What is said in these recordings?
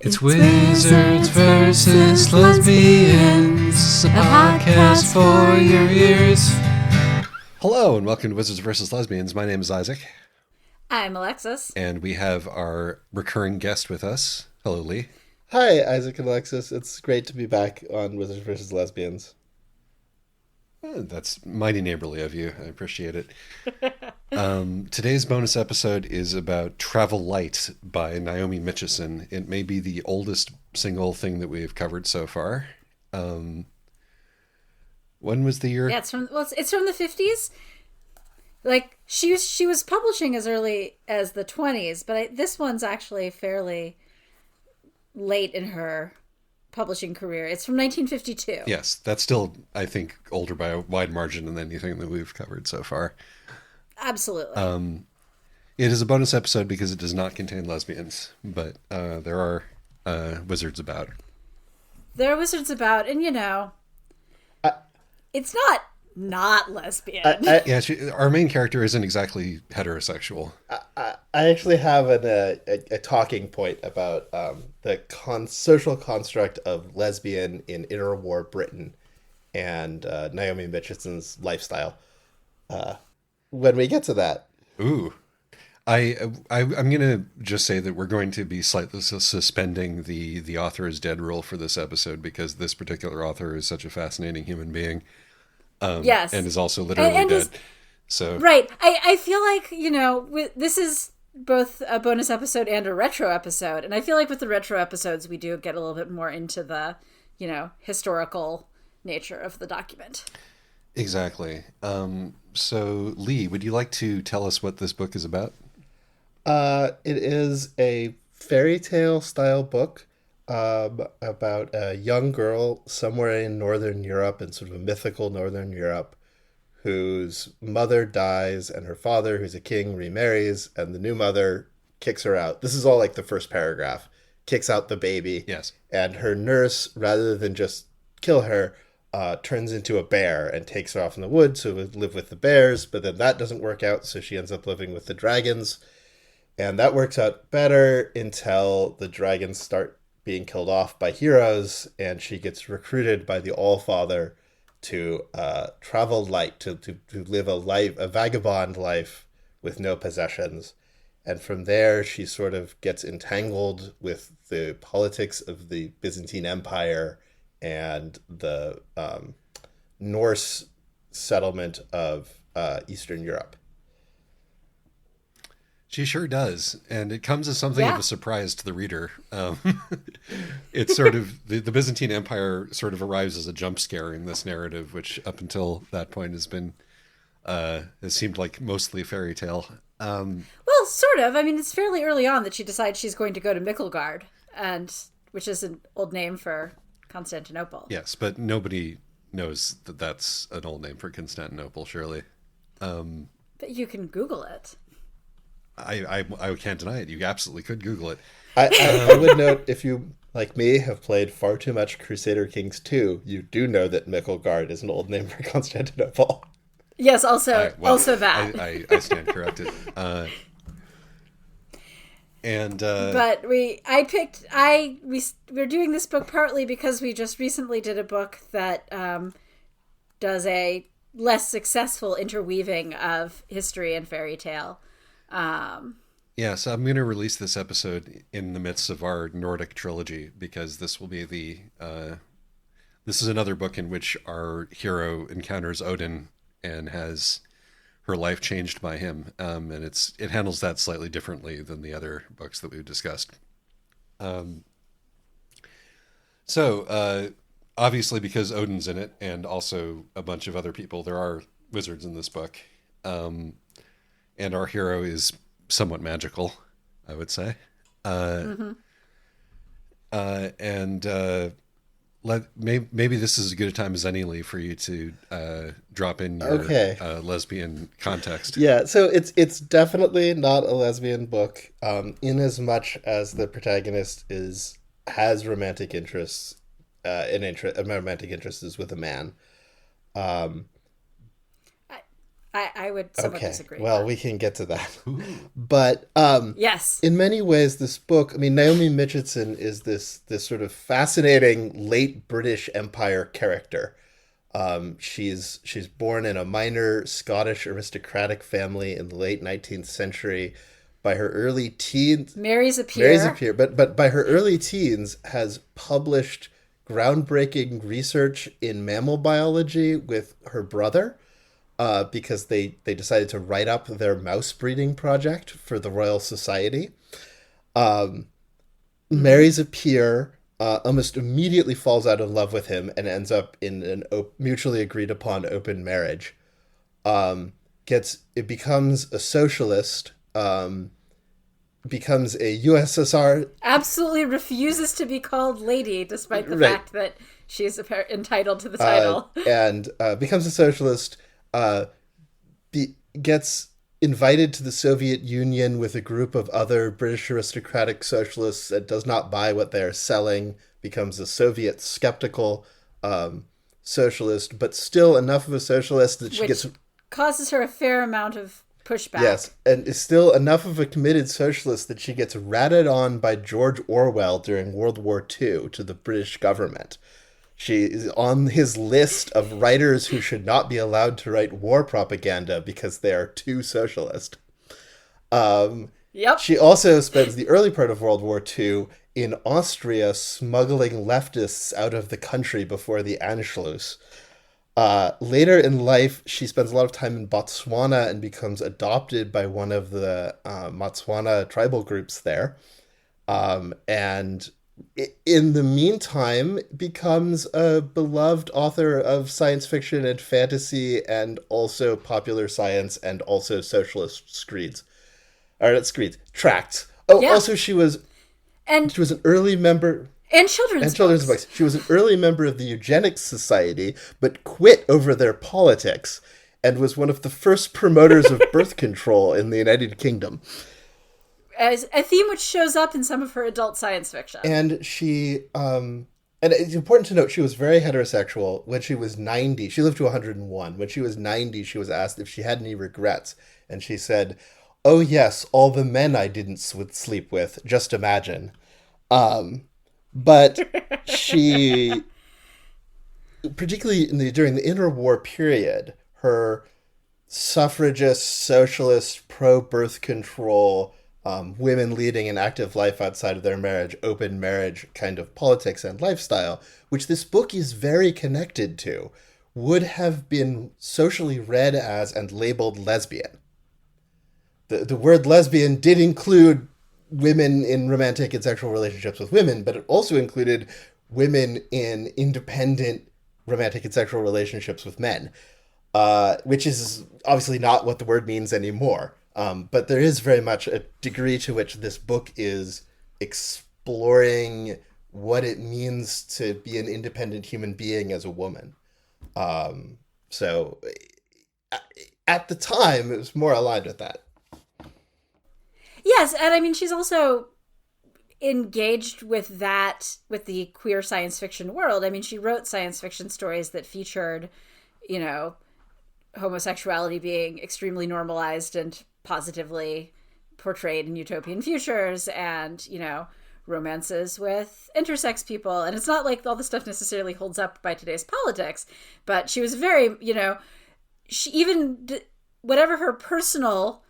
It's Wizards versus Lesbians, a podcast for your ears. Hello and welcome to Wizards versus Lesbians. My name is Isaac. I'm Alexis. And we have our recurring guest with us. Hello, Lee. Hi, Isaac and Alexis. It's great to be back on Wizards versus Lesbians. That's mighty neighborly of you. I appreciate it. Today's bonus episode is about Travel Light by Naomi Mitchison. It may be the oldest single thing that we've covered so far. When was the year? Yeah, it's from the 50s. Like she was publishing as early as the 20s, but this one's actually fairly late in her publishing career. It's from 1952. Yes, that's still, I think, older by a wide margin than anything that we've covered so far. Absolutely. It is a bonus episode because it does not contain lesbians, but there are wizards about. There are wizards about, and it's not lesbian. Yeah, our main character isn't exactly heterosexual. I actually have a talking point about the social construct of lesbian in interwar Britain and Naomi Mitchison's lifestyle. When we get to that. Ooh. I'm going to just say that we're going to be slightly suspending the author is dead rule for this episode because this particular author is such a fascinating human being. Yes. And is also literally dead. So right. I feel like, this is both a bonus episode and a retro episode. And I feel like with the retro episodes, we do get a little bit more into the, historical nature of the document. Exactly. So, Lee, would you like to tell us what this book is about? It is a fairy tale style book about a young girl somewhere in Northern Europe, in sort of a mythical Northern Europe, whose mother dies and her father, who's a king, remarries, and the new mother kicks her out. This is all like the first paragraph. Kicks out the baby. Yes. And her nurse, rather than just kill her, turns into a bear and takes her off in the woods to live with the bears, but then that doesn't work out, so she ends up living with the dragons. And that works out better until the dragons start being killed off by heroes, and she gets recruited by the All-Father to travel light, to live a vagabond life with no possessions. And from there, she sort of gets entangled with the politics of the Byzantine Empire and the Norse settlement of Eastern Europe. She sure does, and it comes as something of a surprise to the reader. It's sort of the Byzantine Empire sort of arrives as a jump scare in this narrative, which up until that point has been has seemed like mostly fairy tale. Well, sort of. I mean, it's fairly early on that she decides she's going to go to Micklegard, which is an old name for Constantinople. Yes, but nobody knows that that's an old name for Constantinople, surely. But you can Google it. I can't deny it. You absolutely could Google it. I would note, if you, like me, have played far too much Crusader Kings 2, you do know that Micklegard is an old name for Constantinople. Yes, also that. I stand corrected. But we're doing this book partly because we just recently did a book that does a less successful interweaving of history and fairy tale. Yeah, so I'm going to release this episode in the midst of our Nordic trilogy because this will be this is another book in which our hero encounters Odin and has her life changed by him, and it handles that slightly differently than the other books that we've discussed. So obviously, because Odin's in it, and also a bunch of other people, there are wizards in this book, and our hero is somewhat magical, I would say. Maybe this is as good a time as any, Lee, for you to drop in your lesbian context. Yeah, so it's definitely not a lesbian book, in as much as the protagonist has romantic interests, romantic interest is with a man. I would somewhat disagree. Well, we can get to that. But yes, in many ways, this book, I mean, Naomi Mitchison is this sort of fascinating late British Empire character. She's born in a minor Scottish aristocratic family in the late 19th century. By her early teens, Mary's a peer, but by her early teens has published groundbreaking research in mammal biology with her brother. Because they decided to write up their mouse breeding project for the Royal Society. Marries a peer, almost immediately falls out of love with him, and ends up in an mutually agreed upon open marriage. Becomes a socialist, becomes a USSR. Absolutely refuses to be called lady, despite the fact that she's entitled to the title. And becomes a socialist. Gets invited to the Soviet Union with a group of other British aristocratic socialists that does not buy what they're selling, becomes a Soviet skeptical socialist, but still enough of a socialist that she causes her a fair amount of pushback. Yes, and is still enough of a committed socialist that she gets ratted on by George Orwell during World War II to the British government. She is on his list of writers who should not be allowed to write war propaganda because they are too socialist. Yep. She also spends the early part of World War II in Austria smuggling leftists out of the country before the Anschluss. Later in life, she spends a lot of time in Botswana and becomes adopted by one of the Motswana tribal groups there. And in the meantime, becomes a beloved author of science fiction and fantasy, and also popular science, and also socialist screeds. Or not screeds, tracts. Oh, yeah. Also she was an early member... And children's books. She was an early member of the Eugenics Society, but quit over their politics, and was one of the first promoters of birth control in the United Kingdom. As a theme which shows up in some of her adult science fiction. And she, and it's important to note, she was very heterosexual. When she was 90, she lived to 101. When she was 90, she was asked if she had any regrets. And she said, "Oh yes, all the men I didn't sleep with, just imagine." But she, particularly during the interwar period, her suffragist, socialist, pro-birth control, women leading an active life outside of their marriage, open marriage kind of politics and lifestyle, which this book is very connected to, would have been socially read as and labeled lesbian. The word lesbian did include women in romantic and sexual relationships with women, but it also included women in independent romantic and sexual relationships with men, which is obviously not what the word means anymore. But there is very much a degree to which this book is exploring what it means to be an independent human being as a woman. So at the time, it was more aligned with that. Yes, and I mean, she's also engaged with the queer science fiction world. I mean, she wrote science fiction stories that featured, homosexuality being extremely normalized and positively portrayed in utopian futures, and, romances with intersex people. And it's not like all the stuff necessarily holds up by today's politics, but she was very, she even, whatever her personal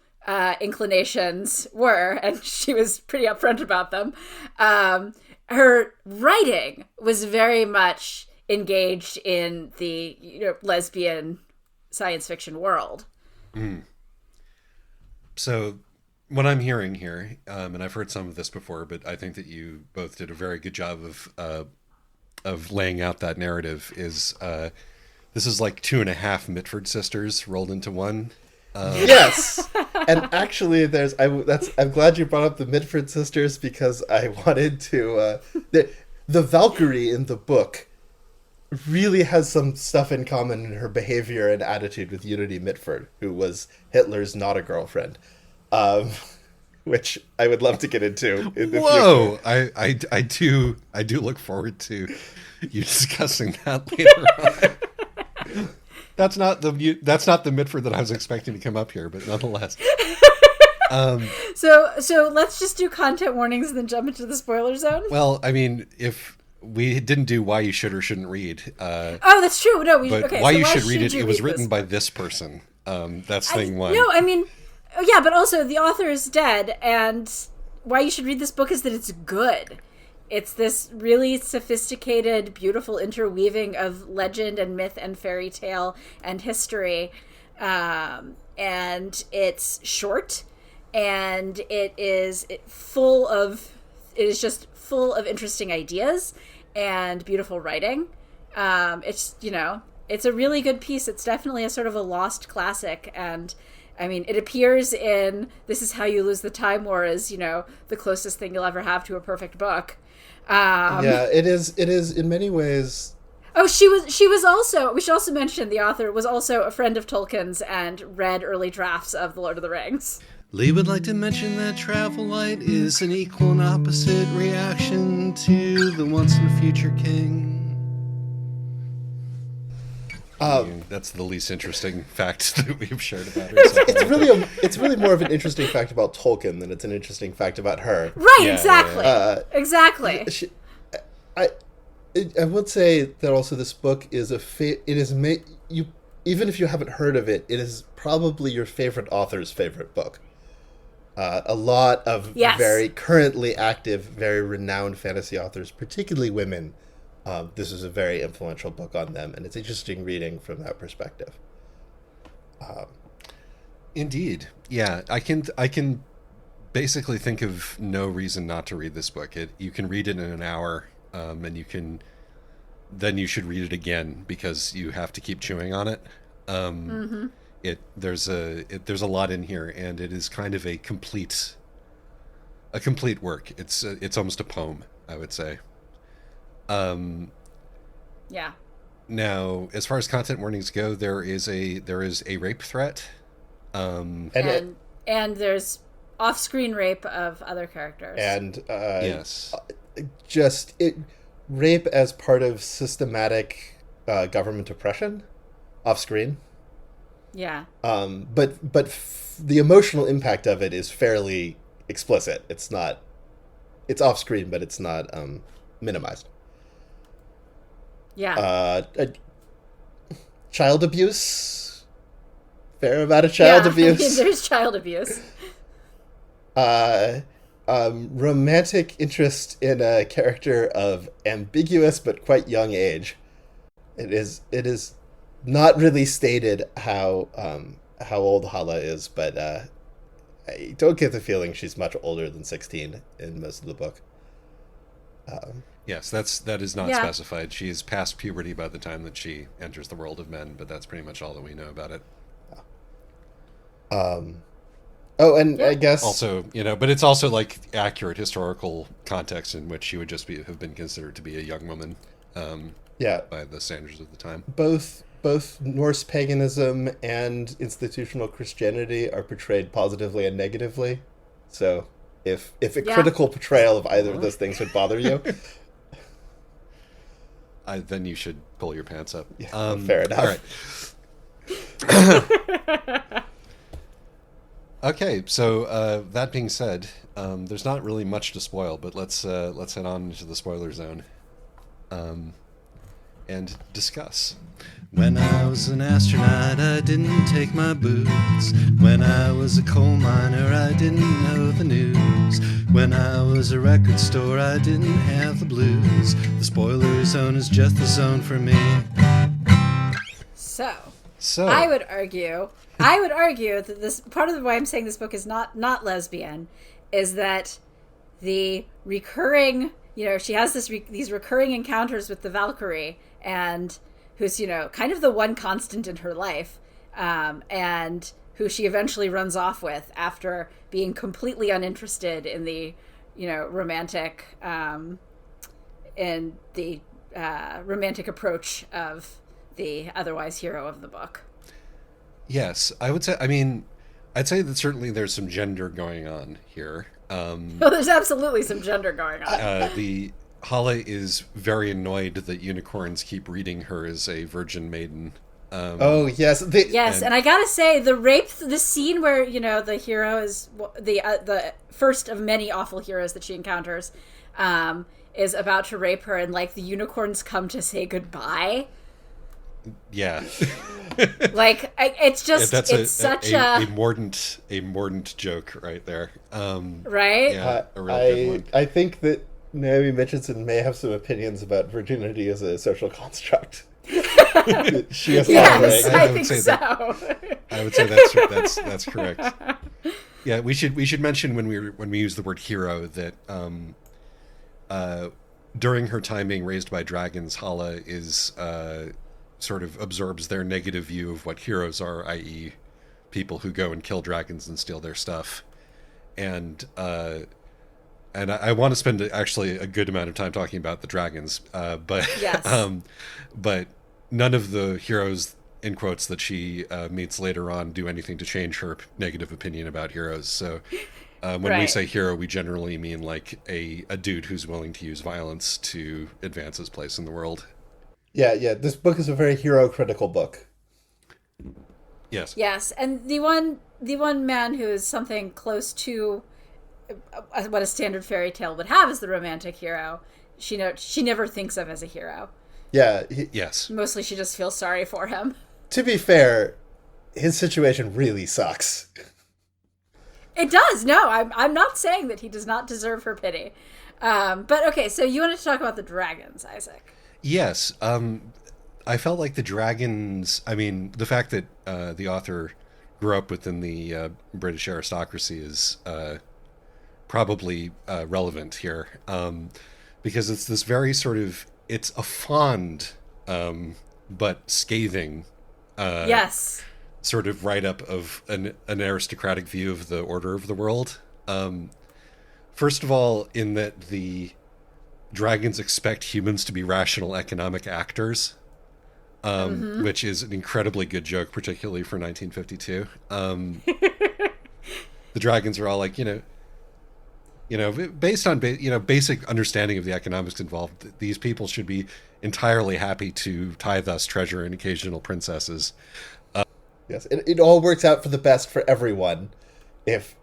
inclinations were, and she was pretty upfront about them, her writing was very much engaged in the lesbian science fiction world. So what I'm hearing here, and I've heard some of this before, but I think that you both did a very good job of laying out that narrative, is this is like 2.5 Mitford sisters rolled into one. Yes, and actually, I'm glad you brought up the Mitford sisters, because I wanted to. The Valkyrie in the book really has some stuff in common in her behavior and attitude with Unity Mitford, who was Hitler's not a girlfriend, which I would love to get into in the future. I do look forward to you discussing that later on. That's not the Mitford that I was expecting to come up here, but nonetheless. So let's just do content warnings and then jump into the spoiler zone. Well, I mean, if we didn't do why you should or shouldn't read, oh, that's true. No, why you should read it. It was written by this person. That's thing one. No, I mean, yeah, but also the author is dead, and why you should read this book is that it's good. It's this really sophisticated, beautiful interweaving of legend and myth and fairy tale and history, and it's short, and it is just full of interesting ideas and beautiful writing. It's it's a really good piece. It's definitely a sort of a lost classic, and I mean, it appears in This Is How You Lose the Time War as, the closest thing you'll ever have to a perfect book. Yeah, it is in many ways. Oh, she was also, we should also mention the author was also a friend of Tolkien's and read early drafts of The Lord of the Rings. Lee would like to mention that Travel Light is an equal and opposite reaction to the Once and Future King. That's the least interesting fact that we've shared about her. It's really more of an interesting fact about Tolkien than it's an interesting fact about her. Right, yeah, exactly. Exactly. I would say that also this book is even if you haven't heard of it, it is probably your favorite author's favorite book. A lot of very currently active, very renowned fantasy authors, particularly women, this is a very influential book on them, and it's interesting reading from that perspective. Indeed. Yeah, I can basically think of no reason not to read this book. You can read it in an hour, and then you should read it again because you have to keep chewing on it. There's a lot in here, and it is kind of a complete work. It's almost a poem, I would say. Yeah. Now, as far as content warnings go, there is a rape threat, and there's off-screen rape of other characters, and yes, rape as part of systematic government oppression, off-screen. Yeah. But the emotional impact of it is fairly explicit. It's off-screen, but it's not minimized. Yeah. Child abuse. Fair amount of child abuse. I mean, there's child abuse. Romantic interest in a character of ambiguous but quite young age. It is not really stated how old Hala is, but I don't get the feeling she's much older than 16 in most of the book. Yes, that is not specified. She is past puberty by the time that she enters the world of men, but that's pretty much all that we know about it. I guess also, but it's also like accurate historical context in which she would just have been considered to be a young woman. By the standards of the time. Both Norse paganism and institutional Christianity are portrayed positively and negatively. So if a critical portrayal of either of those things would bother you, then you should pull your pants up. Yeah, fair enough. All right. Okay, so that being said, there's not really much to spoil, but let's head on into the spoiler zone. And discuss. When I was an astronaut, I didn't take my boots. When I was a coal miner, I didn't know the news. When I was a record store, I didn't have the blues. The spoiler zone is just the zone for me. So I would argue that this part of why I'm saying this book is not lesbian is that the recurring, she has these recurring encounters with the Valkyrie, and who's, kind of the one constant in her life, and who she eventually runs off with after being completely uninterested in the, romantic, in the romantic approach of the otherwise hero of the book. Yes, I'd say that certainly there's some gender going on here. There's absolutely some gender going on. Hala is very annoyed that unicorns keep reading her as a virgin maiden, Oh yes, and I gotta say, the scene where the hero is the first of many awful heroes that she encounters, is about to rape her, and like the unicorns come to say goodbye. Yeah, it's just it's such a mordant joke right there. Right? Yeah, a real good one. I think that Naomi Mitchinson may have some opinions about virginity as a social construct. She has yes, I think so. I would say that's correct. Yeah, we should mention when we use the word hero that during her time being raised by dragons, Hala is sort of absorbs their negative view of what heroes are, i.e., people who go and kill dragons and steal their stuff, and I want to spend actually a good amount of time talking about the dragons, but yes. But none of the heroes, in quotes, that she meets later on do anything to change her negative opinion about heroes. So when we say hero, we generally mean like a dude who's willing to use violence to advance his place in the world. Yeah. This book is a very hero-critical book. Yes, and the one man who is something close to what a standard fairy tale would have as the romantic hero, she never thinks of as a hero. Yeah. Yes. Mostly she just feels sorry for him. To be fair, his situation really sucks. It does. No, I'm not saying that he does not deserve her pity. But okay, so you wanted to talk about the dragons, Isaac. Yes. I felt like the dragons, I mean, the fact that the author grew up within the British aristocracy is probably relevant here, because it's this very sort of, it's a fond but scathing yes, sort of write-up of an aristocratic view of the order of the world. First of all, in that the dragons expect humans to be rational economic actors, which is an incredibly good joke, particularly for 1952. The dragons are all like, based on basic understanding of the economics involved, these people should be entirely happy to tithe us treasure and occasional princesses. Yes, it all works out for the best for everyone. Except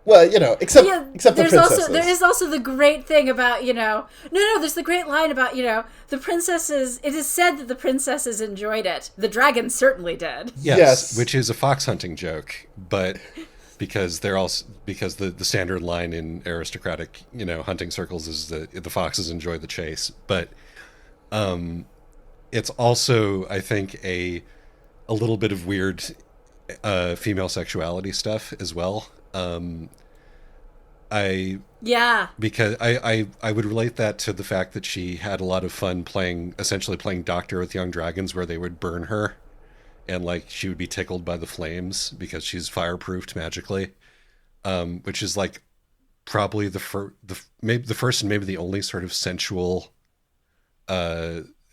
the princesses. There is also the great thing about, there's the great line about, the princesses, it is said that the princesses enjoyed it. The dragons certainly did. Yes. Which is a fox hunting joke, but because the standard line in aristocratic, hunting circles is that the foxes enjoy the chase. But it's also, I think, a little bit of weird female sexuality stuff as well. Because I would relate that to the fact that she had a lot of fun essentially playing doctor with young dragons, where they would burn her and like she would be tickled by the flames because she's fireproofed magically, which is like probably the first and maybe the only sort of sensual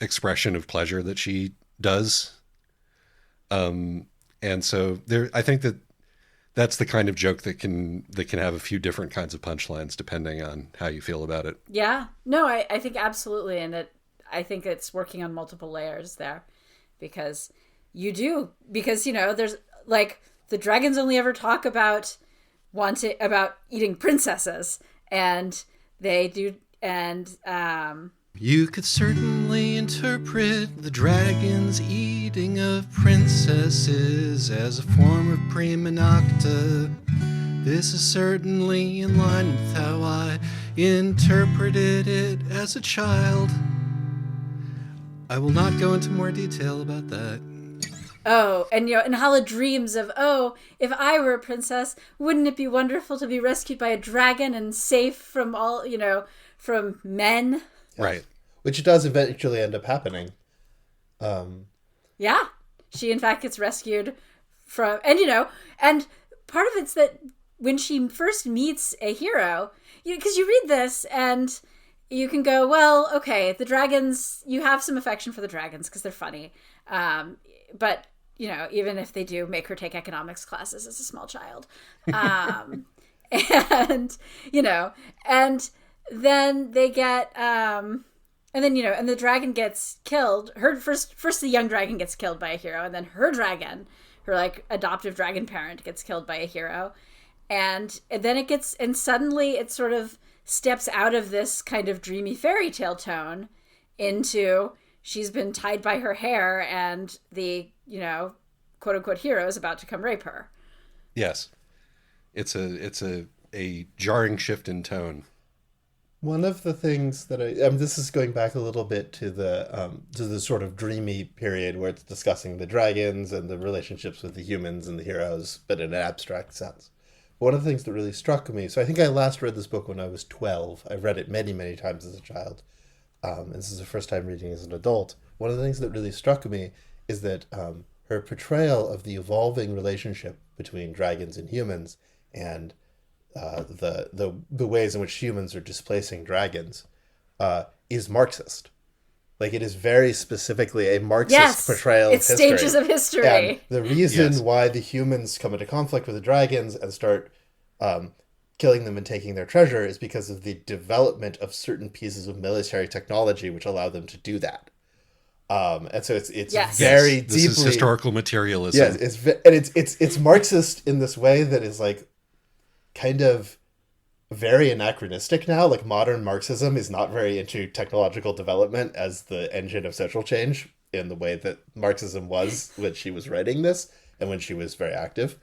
expression of pleasure that she does. And so I think that's the kind of joke that can have a few different kinds of punchlines depending on how you feel about it. Yeah, no, I think absolutely, and I think it's working on multiple layers there, because there's like the dragons only ever talk about eating princesses, and they do, and you could certainly interpret the dragon's eating of princesses as a form of prima nocta. This is certainly in line with how I interpreted it as a child. I will not go into more detail about that. Oh, and and Hala dreams of, if I were a princess, wouldn't it be wonderful to be rescued by a dragon and safe from all, from men? Right. Which does eventually end up happening. Yeah. She, in fact, gets rescued from... And part of it's that when she first meets a hero, because you read this and you can go, well, okay, the dragons, you have some affection for the dragons because they're funny. But, even if they do make her take economics classes as a small child. And then they get... And then, and the dragon gets killed. Her first the young dragon gets killed by a hero, and then her dragon, her like adoptive dragon parent, gets killed by a hero. And then and suddenly it sort of steps out of this kind of dreamy fairy tale tone into she's been tied by her hair and the, quote unquote hero is about to come rape her. Yes. It's a jarring shift in tone. One of the things that this is going back a little bit to the sort of dreamy period where it's discussing the dragons and the relationships with the humans and the heroes, but in an abstract sense. One of the things that really struck me, so I think I last read this book when I was 12. I've read it many, many times as a child. And this is the first time reading as an adult. One of the things that really struck me is that her portrayal of the evolving relationship between dragons and humans and the ways in which humans are displacing dragons is Marxist. Like, it is very specifically a Marxist portrayal of history. It's stages of history. And the reason why the humans come into conflict with the dragons and start killing them and taking their treasure is because of the development of certain pieces of military technology which allow them to do that. And so it's very deeply... This is historical materialism. Yes, it's Marxist in this way that is like kind of very anachronistic now. Like, modern Marxism is not very into technological development as the engine of social change in the way that Marxism was when she was writing this and when she was very active.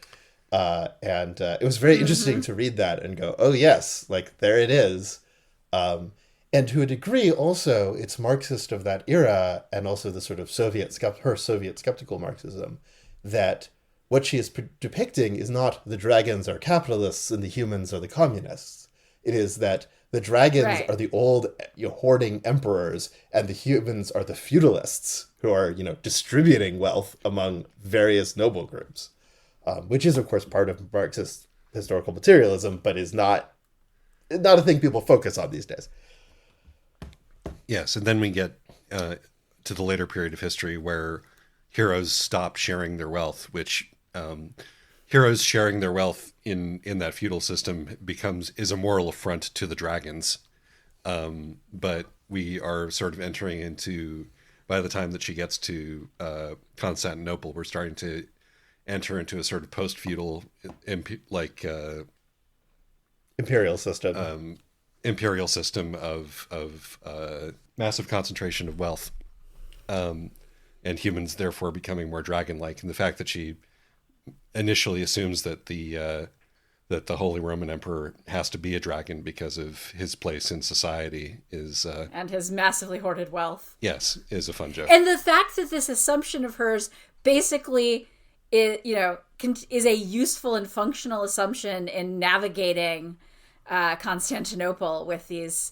And it was very interesting to read that and go, oh yes, like there it is. And to a degree also it's Marxist of that era, and also the sort of Soviet skeptical Marxism, that what she is depicting is not the dragons are capitalists and the humans are the communists. It is that the dragons are the old hoarding emperors and the humans are the feudalists who are, distributing wealth among various noble groups, which is, of course, part of Marxist historical materialism, but is not a thing people focus on these days. Yes, and then we get to the later period of history where heroes stop sharing their wealth, which heroes sharing their wealth in that feudal system is a moral affront to the dragons. But we are sort of entering into, by the time that she gets to Constantinople, we're starting to enter into a sort of post-feudal imperial system. Imperial system of massive concentration of wealth, and humans therefore becoming more dragon-like. And the fact that she initially assumes that the Holy Roman Emperor has to be a dragon because of his place in society is and his massively hoarded wealth. Yes, is a fun joke. And the fact that this assumption of hers basically is a useful and functional assumption in navigating Constantinople with these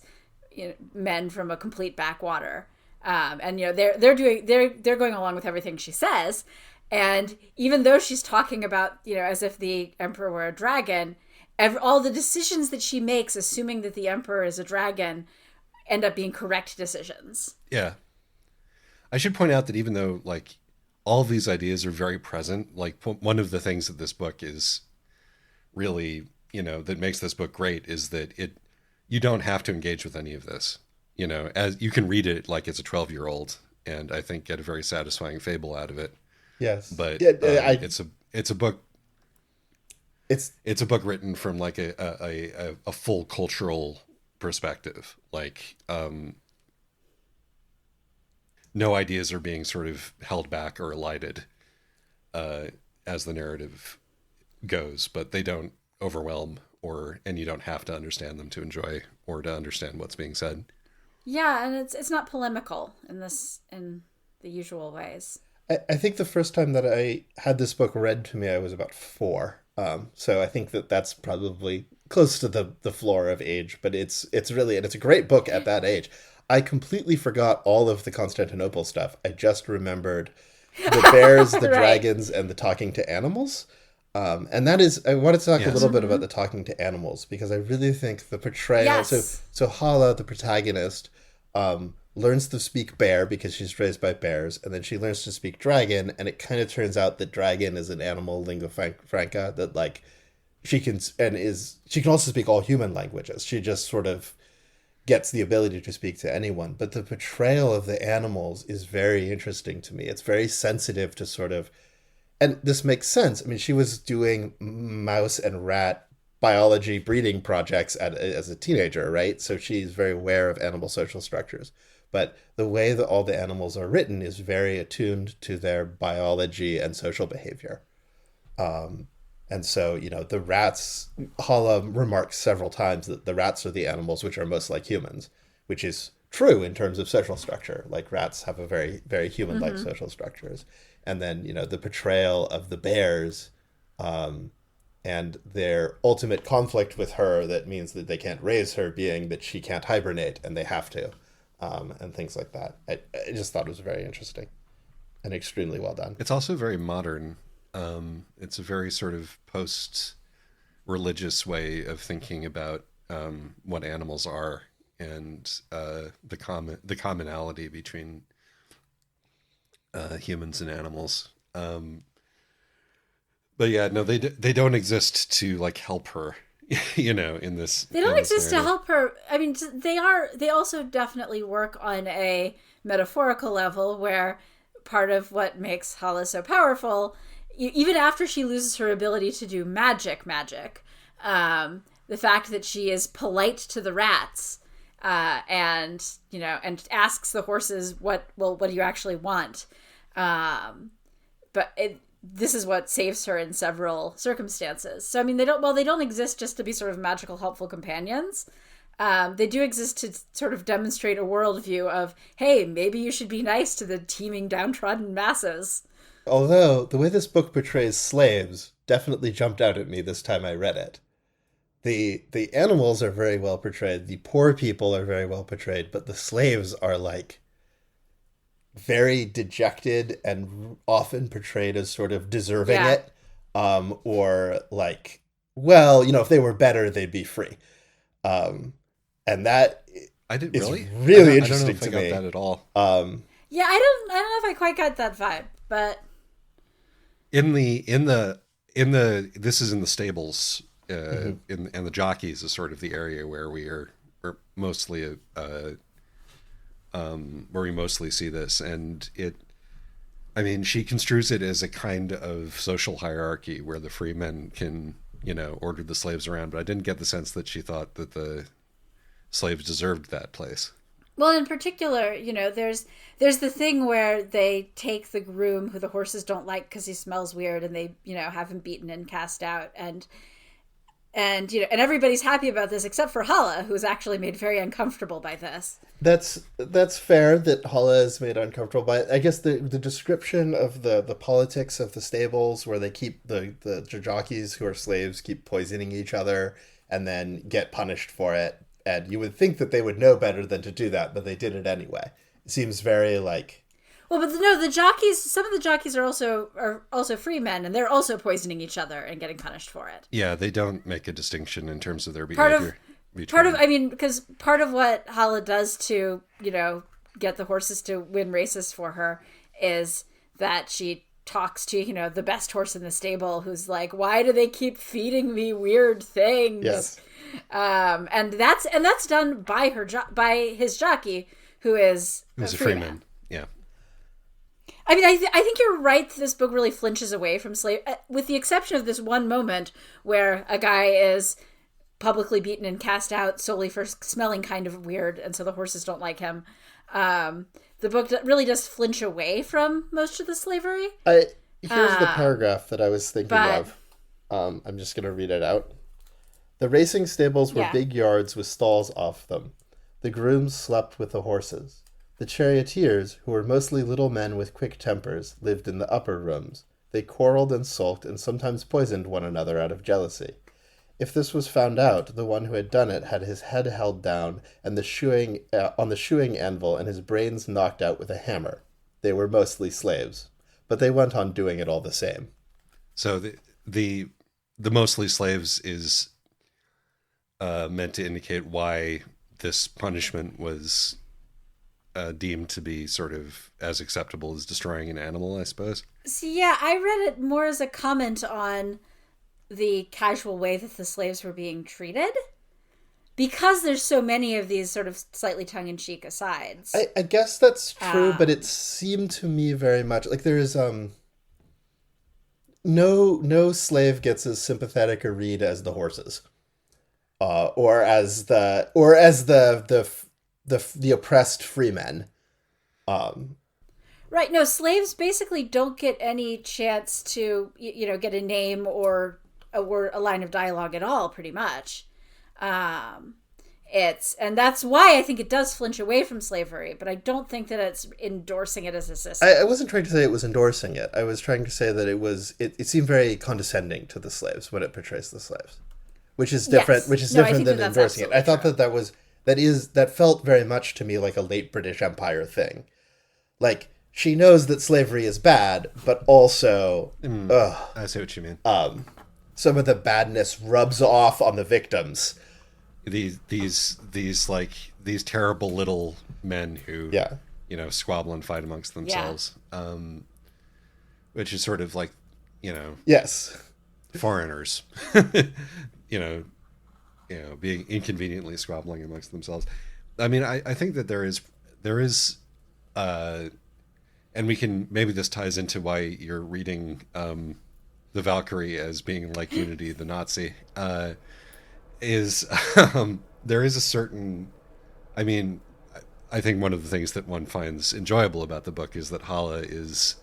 men from a complete backwater, and they're going along with everything she says, and even though she's talking about as if the emperor were a dragon, all the decisions that she makes assuming that the emperor is a dragon end up being correct decisions. Yeah, I should point out that even though like all of these ideas are very present, like one of the things that this book is really that makes this book great is that you don't have to engage with any of this, as you can read it like it's a 12-year-old and I think get a very satisfying fable out of it. Yes. But it's a book. It's a book written from like a full cultural perspective. Like, no ideas are being sort of held back or elided, as the narrative goes, but they don't overwhelm and you don't have to understand them to enjoy or to understand what's being said. Yeah, and it's not polemical in the usual ways. I think the first time that I had this book read to me, I was about 4. So I think that's probably close to the floor of age, but it's really, and it's a great book at that age. I completely forgot all of the Constantinople stuff. I just remembered the bears, the dragons, and the talking to animals. And that is, I want to talk a little bit about the talking to animals, because I really think the portrayal, so Hala, the protagonist, learns to speak bear because she's raised by bears, and then she learns to speak dragon, and it kind of turns out that dragon is an animal lingua franca that like she can also speak all human languages. She just sort of gets the ability to speak to anyone. But the portrayal of the animals is very interesting to me. It's very sensitive to sort of, and this makes sense. I mean, she was doing mouse and rat biology breeding projects as a teenager, right? So she's very aware of animal social structures. But the way that all the animals are written is very attuned to their biology and social behavior. And so, the rats, Hala remarks several times that the rats are the animals which are most like humans, which is true in terms of social structure. Like rats have a very, very human-like social structures. And then, the portrayal of the bears and their ultimate conflict with her that means that they can't raise her being that she can't hibernate and they have to, and things like that. I just thought it was very interesting and extremely well done. It's also very modern. It's a very sort of post-religious way of thinking about what animals are and the commonality between humans and animals. But yeah, no, they don't exist to like help her, in this. They don't exist to help her. I mean, they also definitely work on a metaphorical level where part of what makes Hala so powerful, even after she loses her ability to do magic, the fact that she is polite to the rats, and asks the horses, what do you actually want? But this is what saves her in several circumstances. So, I mean, they don't exist just to be sort of magical, helpful companions. They do exist to sort of demonstrate a worldview of, hey, maybe you should be nice to the teeming, downtrodden masses. Although, the way this book portrays slaves definitely jumped out at me this time I read it. The animals are very well portrayed, the poor people are very well portrayed, but the slaves are, like, very dejected and often portrayed as sort of deserving it. Or, like, well, if they were better, they'd be free. And that I didn't is really interesting to me. I don't know if I got that at all. Yeah, I don't know if I quite got that vibe, but in the this is in the stables, and the jockeys is sort of the area where we're mostly where we mostly see this, and she construes it as a kind of social hierarchy where the free men can order the slaves around, but I didn't get the sense that she thought that the slaves deserved that place. Well, in particular, there's the thing where they take the groom who the horses don't like because he smells weird, and they, have him beaten and cast out, and everybody's happy about this except for Hala, who's actually made very uncomfortable by this. That's fair that Hala is made uncomfortable by it. I guess the description of the politics of the stables where they keep the jockeys who are slaves keep poisoning each other and then get punished for it. And you would think that they would know better than to do that, but they did it anyway. It seems very like... Well, but no, the jockeys, some of the jockeys are also free men, and they're also poisoning each other and getting punished for it. Yeah, they don't make a distinction in terms of their behavior. Because part of what Hala does to, get the horses to win races for her is that she talks to, the best horse in the stable who's like, why do they keep feeding me weird things? Yes. And that's done by by his jockey, who's a freeman. Yeah. I mean, I think you're right. This book really flinches away from slave, with the exception of this one moment where a guy is publicly beaten and cast out solely for smelling kind of weird, and so the horses don't like him. The book really does flinch away from most of the slavery. Here's the paragraph that I was thinking of. I'm just going to read it out. The racing stables were big yards with stalls off them. The grooms slept with the horses. The charioteers, who were mostly little men with quick tempers, lived in the upper rooms. They quarreled and sulked and sometimes poisoned one another out of jealousy. If this was found out, the one who had done it had his head held down and on the shoeing anvil and his brains knocked out with a hammer. They were mostly slaves, but they went on doing it all the same. So the mostly slaves is meant to indicate why this punishment was deemed to be sort of as acceptable as destroying an animal, I suppose. See, yeah, I read it more as a comment on the casual way that the slaves were being treated. because there's so many of these sort of slightly tongue-in-cheek asides. I guess that's true, but it seemed to me very much like there is no slave gets as sympathetic a read as the horses, or as the oppressed freemen. Right. No, slaves basically don't get any chance to, get a name or a word, a line of dialogue at all, pretty much. And that's why I think it does flinch away from slavery, but I don't think that it's endorsing it as a system. I wasn't trying to say it was endorsing it. I was trying to say that it seemed very condescending to the slaves when it portrays the slaves, which is different. Yes. Which is No, different than endorsing it. I thought true. that felt very much to me like a late British Empire thing. Like, she knows that slavery is bad, but also, I see what you mean. Some of the badness rubs off on the victims. These terrible little men who squabble and fight amongst themselves, which is sort of like, yes, foreigners, being inconveniently squabbling amongst themselves. I mean, I think that there is, and we can, maybe this ties into why you're reading the Valkyrie as being like Unity the Nazi, is there is a certain, I mean, I think one of the things that one finds enjoyable about the book is that Hala is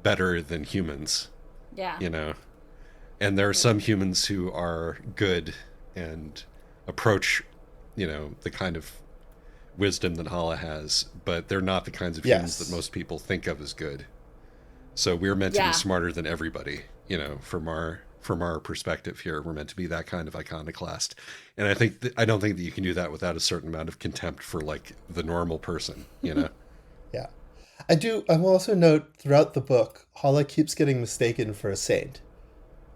better than humans. Yeah. And there are some humans who are good and approach, the kind of wisdom that Hala has, but they're not the kinds of humans that most people think of as good. So we're meant to be smarter than everybody, from our perspective here. We're meant to be that kind of iconoclast. And I don't think that you can do that without a certain amount of contempt for like the normal person, Yeah. I will also note throughout the book, Hala keeps getting mistaken for a saint.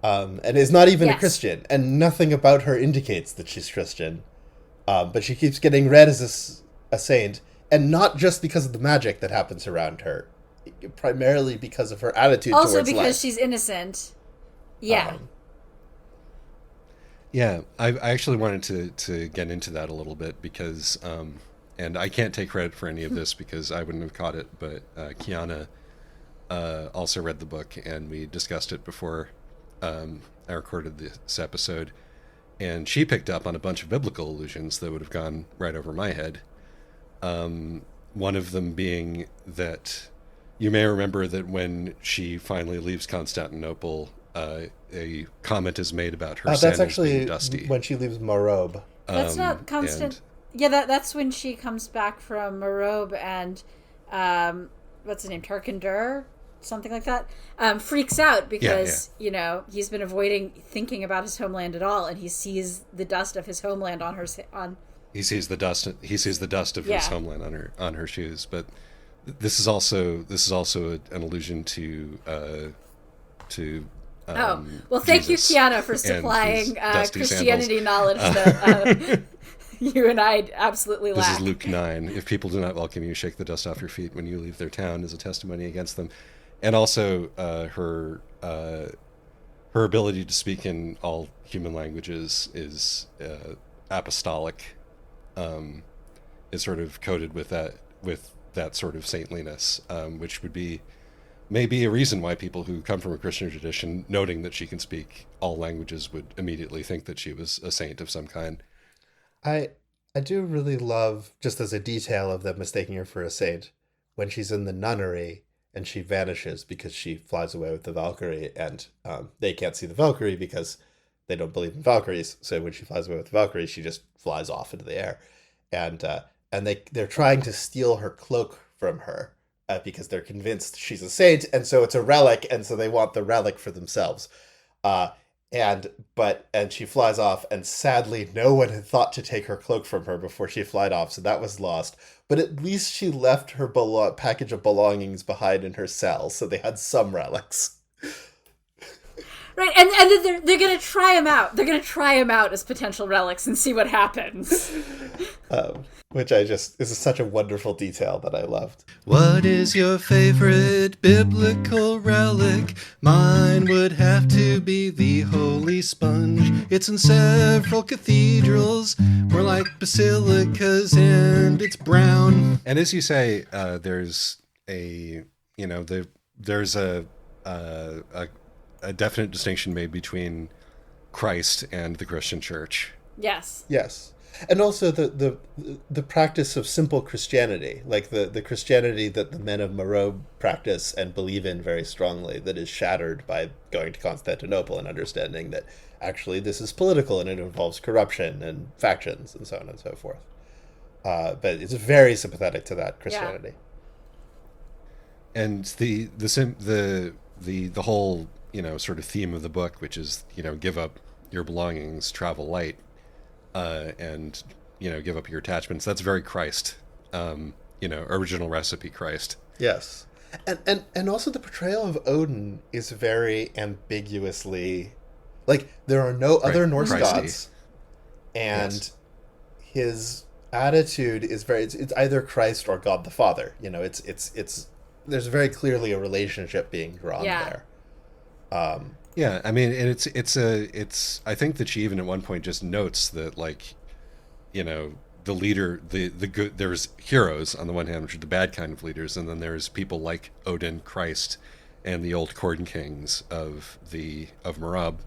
And is not even a Christian, and nothing about her indicates that she's Christian. But she keeps getting read as a saint, and not just because of the magic that happens around her, primarily because of her attitude towards life. Also because she's innocent. Yeah. I actually wanted to get into that a little bit because, and I can't take credit for any of this because I wouldn't have caught it, but Kiana also read the book, and we discussed it before I recorded this episode, and she picked up on a bunch of biblical allusions that would have gone right over my head. One of them being that you may remember that when she finally leaves Constantinople, a comment is made about her sandals being dusty. That's actually when she leaves Marob. That's not Constant. Yeah, that's when she comes back from Marob and what's his name, Tarkandur, something like that. Freaks out because he's been avoiding thinking about his homeland at all, and he sees the dust of his homeland on her. He sees the dust. He sees the dust of his homeland on her shoes. But this is also an allusion to. Thank you, Kiana, for supplying Christianity knowledge that you and I absolutely lack. This is Luke 9. If people do not welcome you, shake the dust off your feet when you leave their town as a testimony against them. And also her ability to speak in all human languages is apostolic, is sort of coded with that sort of saintliness, which would be maybe a reason why people who come from a Christian tradition, noting that she can speak all languages, would immediately think that she was a saint of some kind. I do really love, just as a detail of them mistaking her for a saint, when she's in the nunnery and she vanishes because she flies away with the Valkyrie, and they can't see the Valkyrie because they don't believe in Valkyries. So when she flies away with the Valkyrie, she just flies off into the air, and they're trying to steal her cloak from her because they're convinced she's a saint, and so it's a relic, and so they want the relic for themselves. And she flies off, and sadly no one had thought to take her cloak from her before she flied off, so that was lost. But at least she left her package of belongings behind in her cell, so they had some relics. Right, and then they're gonna try him out. They're gonna try him out as potential relics and see what happens. Which is such a wonderful detail that I loved. What is your favorite biblical relic? Mine would have to be the Holy Sponge. It's in several cathedrals, more like basilicas, and it's brown. And as you say, there's a definite distinction made between Christ and the Christian Church. Yes. Yes. And also the practice of simple Christianity, like the Christianity that the men of Meroe practice and believe in very strongly, that is shattered by going to Constantinople and understanding that actually this is political and it involves corruption and factions and so on and so forth. But it's very sympathetic to that Christianity. Yeah. And the whole, sort of theme of the book, which is, give up your belongings, travel light, and give up your attachments. That's very Christ, original recipe Christ. Yes, and also the portrayal of Odin is very ambiguously, like, there are no other Norse gods, and his attitude is it's either Christ or God the Father. It's there's very clearly a relationship being drawn there. Yeah, I mean, and it's I think that she even at one point just notes that, like, the leader, the good, there's heroes on the one hand, which are the bad kind of leaders, and then there's people like Odin, Christ, and the old corn kings of Merob,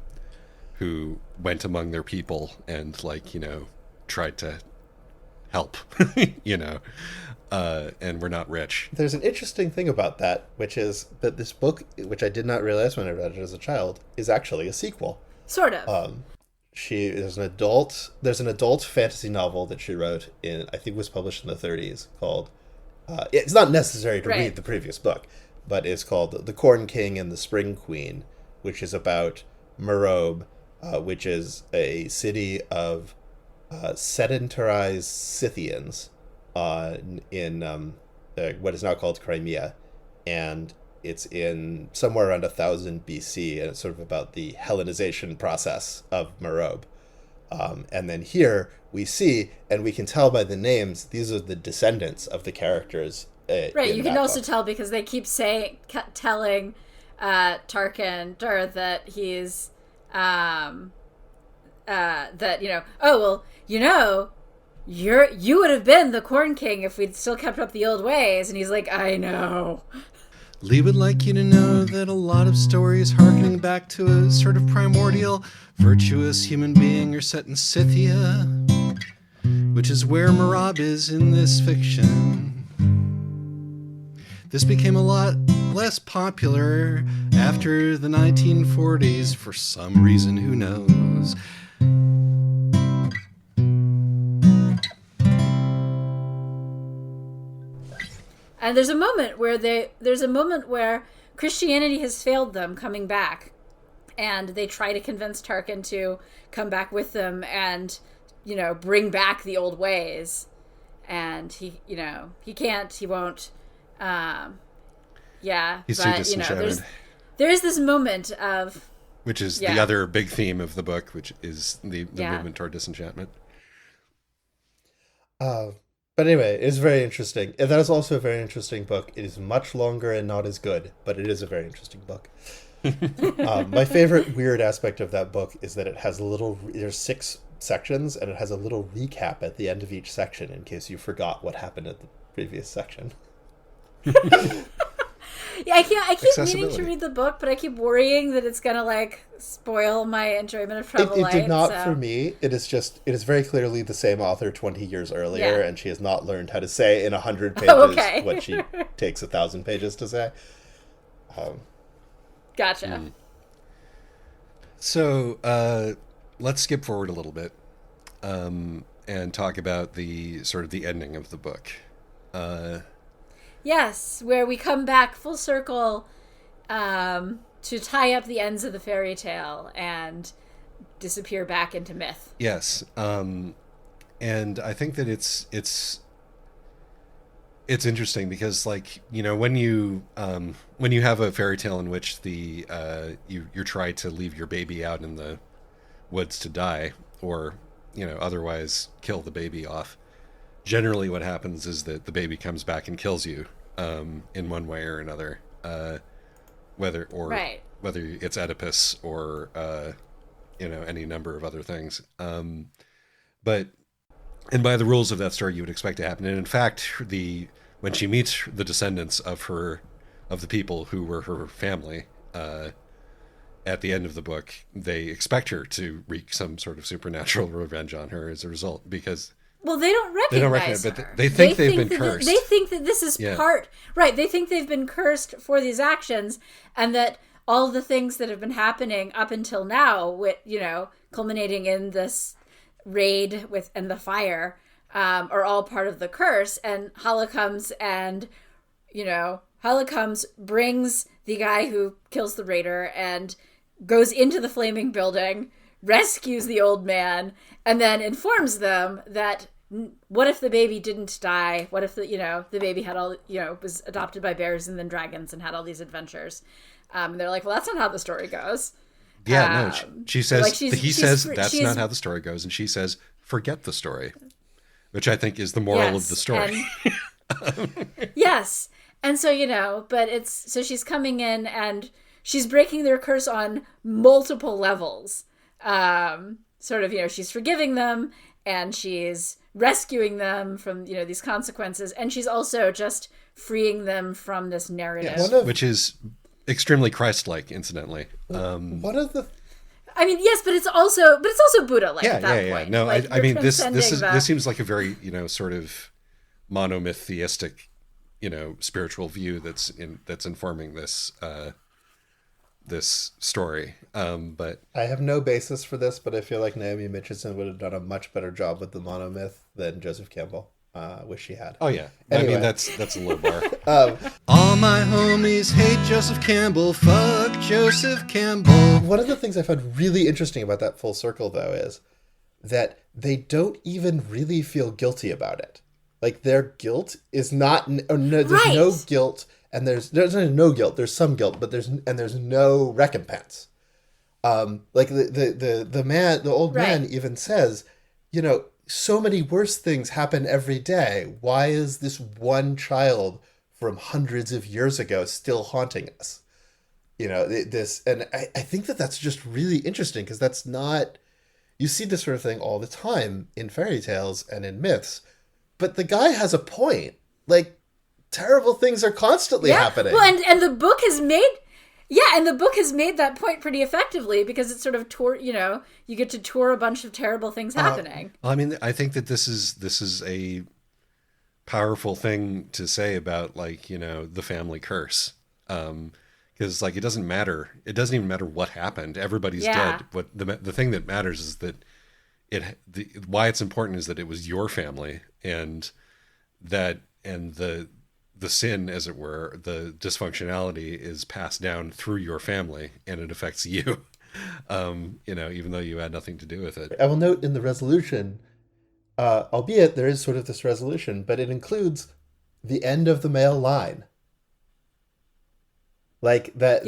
who went among their people and, like, tried to help, and we're not rich. There's an interesting thing about that, which is that this book, which I did not realize when I read it as a child, is actually a sequel. Sort of. There's an adult fantasy novel that she wrote I think was published in the 30s, called, it's not necessary to read the previous book, but it's called The Corn King and the Spring Queen, which is about Merob, which is a city of sedentarized Scythians in what is now called Crimea, and it's in somewhere around 1000 BC, and it's sort of about the Hellenization process of Merob. And then here we see, and we can tell by the names, these are the descendants of the characters. Right, you can also tell because they keep telling Tarkin that he's you would have been the Corn King if we'd still kept up the old ways. And he's like, I know. Lee would like you to know that a lot of stories harkening back to a sort of primordial, virtuous human being are set in Scythia, which is where Merob is in this fiction. This became a lot less popular after the 1940s for some reason, who knows. And there's a moment where Christianity has failed them coming back, and they try to convince Tarkin to come back with them and, bring back the old ways. And he can't, he won't. He's too disenchanted. There is this moment of, which is the other big theme of the book, which is the movement toward disenchantment. But anyway, it's very interesting. And that is also a very interesting book. It is much longer and not as good, but it is a very interesting book. My favorite weird aspect of that book is that it has there's 6 sections, and it has a little recap at the end of each section in case you forgot what happened at the previous section. Yeah, I keep meaning to read the book, but I keep worrying that it's gonna spoil my enjoyment of Travel Light. It did not for me. It is very clearly the same author 20 years earlier, and she has not learned how to say in 100 pages what she takes 1,000 pages to say. Gotcha. So let's skip forward a little bit and talk about the sort of the ending of the book. Yes, where we come back full circle to tie up the ends of the fairy tale and disappear back into myth. Yes, and I think that it's it's interesting because, like, when you have a fairy tale in which you're trying to leave your baby out in the woods to die, or otherwise kill the baby off, generally what happens is that the baby comes back and kills you, in one way or another, whether Right. it's Oedipus or any number of other things. But and by the rules of that story, you would expect to happen. And in fact, when she meets the descendants of the people who were her family, at the end of the book, they expect her to wreak some sort of supernatural revenge on her as a result, because Well, they don't recognize but her. they think they've been that cursed. They think that this is Yeah. right. They think they've been cursed for these actions, and that all the things that have been happening up until now, with culminating in this raid and the fire, are all part of the curse. And Hala comes and brings the guy who kills the raider and goes into the flaming building, rescues the old man, and then informs them that what if the baby didn't die? What if the baby had all, was adopted by bears and then dragons and had all these adventures? And they're like, well, that's not how the story goes. Yeah, no, she says, like he says that's not how the story goes. And she says, forget the story, which I think is the moral of the story. Yes. And so, but so she's coming in and she's breaking their curse on multiple levels. She's forgiving them and she's rescuing them from, these consequences. And she's also just freeing them from this narrative. Yes, which is extremely Christ-like, incidentally. One of the yes, but it's also Buddha-like at that point. No, like, I mean, this seems like a very, sort of monomyth theistic, spiritual view that's informing this this story. But I have no basis for this, but I feel like Naomi Mitchison would have done a much better job with the monomyth than Joseph Campbell. Wish she had. Oh yeah. Anyway. I mean, that's a low bar. All my homies hate Joseph Campbell. Fuck Joseph Campbell. One of the things I found really interesting about that full circle, though, is that they don't even really feel guilty about it. Like, their guilt is not. There's no guilt, and there's no guilt. There's some guilt, but there's no recompense. Like the old man even says, so many worse things happen every day. Why is this one child from hundreds of years ago still haunting us? And I think that's just really interesting, because that's not, you see this sort of thing all the time in fairy tales and in myths, but the guy has a point. Like, terrible things are constantly happening. Well, and the book has made that point pretty effectively, because it's sort of you get to tour a bunch of terrible things happening. Well, I mean, I think that this is a powerful thing to say about, like, the family curse. Because, like, it doesn't even matter what happened. Everybody's dead. What the thing that matters is that why it's important is that it was your family, and the sin, as it were, the dysfunctionality is passed down through your family, and it affects you. Even though you had nothing to do with it. I will note in the resolution, albeit there is sort of this resolution, but it includes the end of the male line. Like that,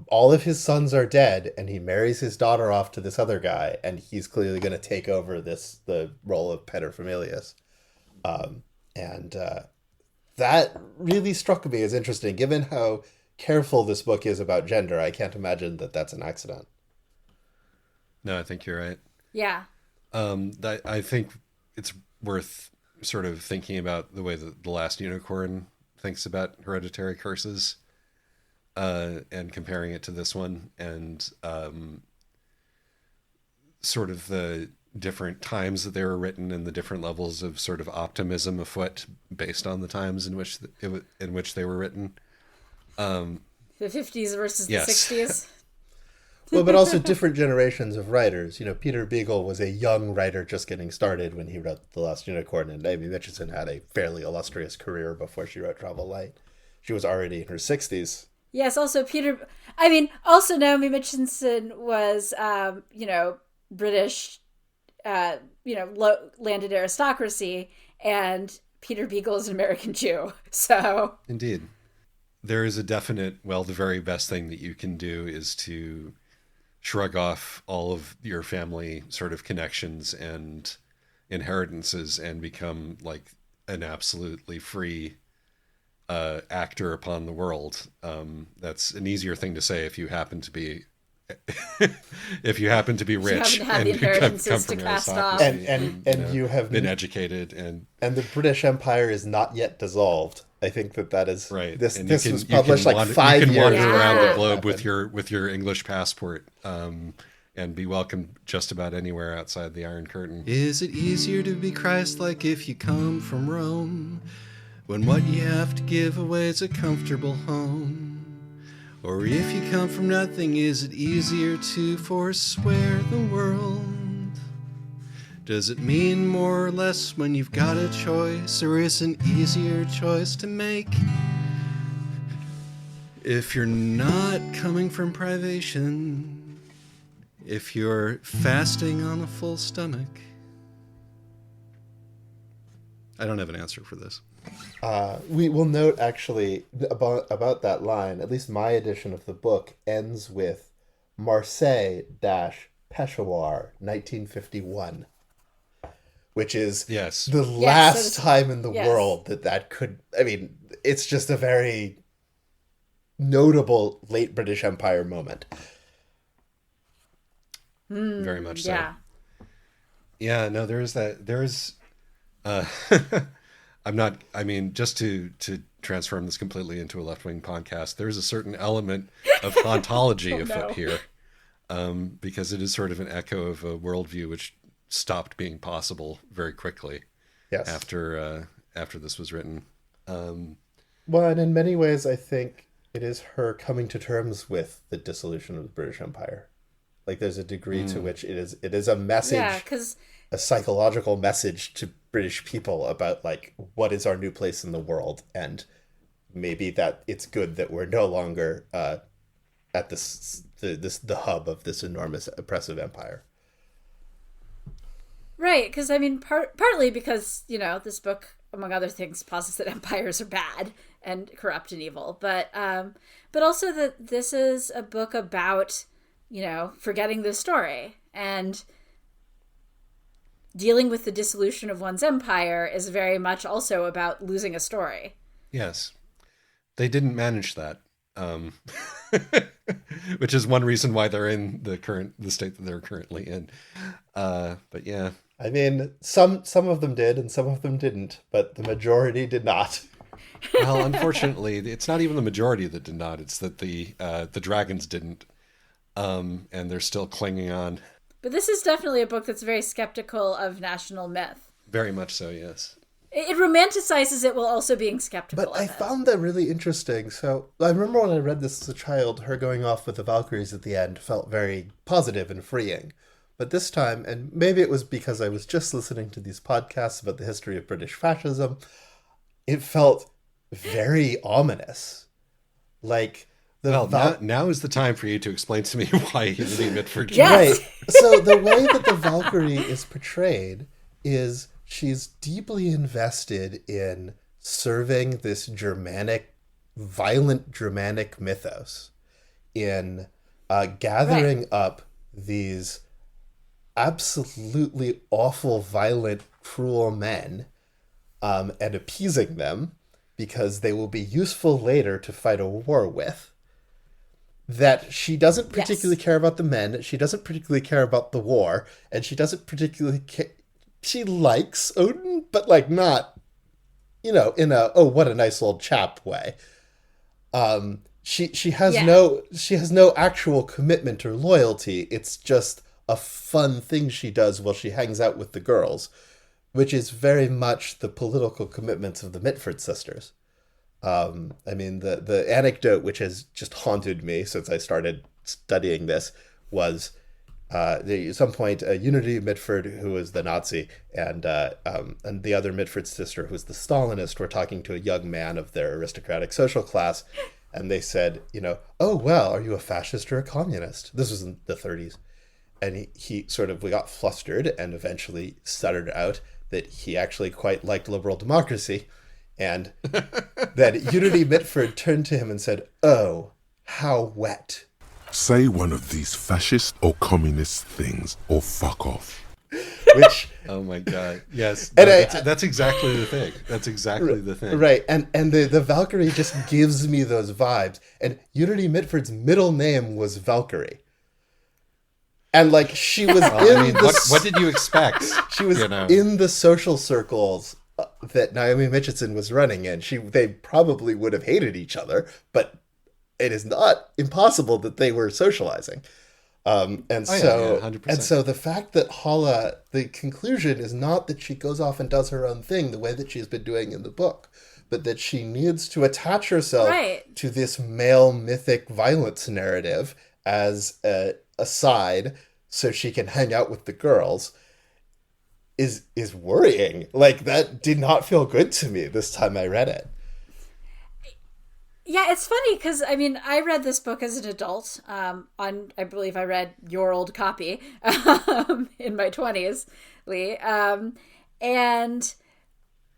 all of his sons are dead, and he marries his daughter off to this other guy, and he's clearly going to take over the role of paterfamilias. That really struck me as interesting, given how careful this book is about gender. I can't imagine that that's an accident. No, I think you're right. Yeah. I think it's worth sort of thinking about the way that The Last Unicorn thinks about hereditary curses, and comparing it to this one, and sort of the different times that they were written and the different levels of sort of optimism afoot based on the times in which they were written. The 50s versus the 60s. Well, but also different generations of writers. Peter Beagle was a young writer just getting started when he wrote The Last Unicorn, and Naomi Mitchison had a fairly illustrious career before she wrote Travel Light. She was already in her 60s. Yes, also Naomi Mitchison was, British, landed aristocracy, and Peter Beagle is an American Jew. So Indeed. There is a definite, well, the very best thing that you can do is to shrug off all of your family sort of connections and inheritances and become like an absolutely free actor upon the world. That's an easier thing to say if you happen to be if you happen to be rich you happen to have the inheritances to cast off, and you have been educated, and the British Empire is not yet dissolved. I think that is right. This and this was published like 5 years. You can wander around the ago. globe with your English passport, and be welcomed just about anywhere outside the Iron Curtain. Is it easier to be Christ-like if you come from Rome, when what you have to give away is a comfortable home? Or if you come from nothing, is it easier to forswear the world? Does it mean more or less when you've got a choice, or is an easier choice to make? If you're not coming from privation, if you're fasting on a full stomach. I don't have an answer for this. We will note actually about that line, at least my edition of the book ends with Marseille-Peshawar 1951, which is the last time in the world that could, I mean, it's just a very notable late British Empire moment. Very much so. Yeah. Yeah, no, there's just to transform this completely into a left-wing podcast, there's a certain element of hauntology afoot here, because it is sort of an echo of a worldview which stopped being possible very quickly after this was written. Well, and in many ways, I think it is her coming to terms with the dissolution of the British Empire. Like, there's a degree to which it is a message, a psychological message to British people about, like, what is our new place in the world, and maybe that it's good that we're no longer at the hub of this enormous oppressive empire. Right, because I mean, partly because, you know, this book, among other things, posits that empires are bad and corrupt and evil, but also that this is a book about, you know, forgetting the story, and dealing with the dissolution of one's empire is very much also about losing a story. Yes, they didn't manage that, which is one reason why they're in the state that they're currently in. But yeah. I mean, some of them did and some of them didn't, but the majority did not. Well, unfortunately, it's not even the majority that did not. It's that the dragons didn't, and they're still clinging on. But this is definitely a book that's very skeptical of national myth. Very much so, yes. It romanticizes it while also being skeptical But I found that really interesting. So I remember when I read this as a child, her going off with the Valkyries at the end felt very positive and freeing. But this time, and maybe it was because I was just listening to these podcasts about the history of British fascism, it felt very ominous. Like, now is the time for you to explain to me why Lady Mitford. Yes! Right. So the way that the Valkyrie is portrayed is she's deeply invested in serving this violent Germanic mythos, in gathering up these absolutely awful, violent, cruel men, and appeasing them because they will be useful later to fight a war with. That she doesn't particularly care about the men, she doesn't particularly care about the war, and she doesn't particularly care. She likes Odin, but, like, not, you know, in a, oh, what a nice old chap way. She has no actual commitment or loyalty. It's just a fun thing she does while she hangs out with the girls, which is very much the political commitments of the Mitford sisters. I mean, the anecdote which has just haunted me since I started studying this was at some point Unity Mitford, who was the Nazi, and the other Mitford sister, who was the Stalinist, were talking to a young man of their aristocratic social class, and they said, you know, oh, well, are you a fascist or a communist? This was in the 30s. And he sort of got flustered and eventually stuttered out, that he actually quite liked liberal democracy, and that Unity Mitford turned to him and said, "Oh, how wet." Say one of these fascist or communist things or fuck off. Which, oh my god, yes, And that's exactly the thing. That's exactly the thing, right? And the Valkyrie just gives me those vibes. And Unity Mitford's middle name was Valkyrie, and like she was what did you expect? She was in the social circles that Naomi Mitchison was running in. They probably would have hated each other, but it is not impossible that they were socializing. So the fact that Hala, the conclusion is not that she goes off and does her own thing the way that she's been doing in the book, but that she needs to attach herself to this male mythic violence narrative as a side so she can hang out with the girls is worrying. Like, that did not feel good to me this time I read it. Yeah, it's funny because, I mean, I read this book as an adult. I believe I read your old copy in my 20s, Lee. And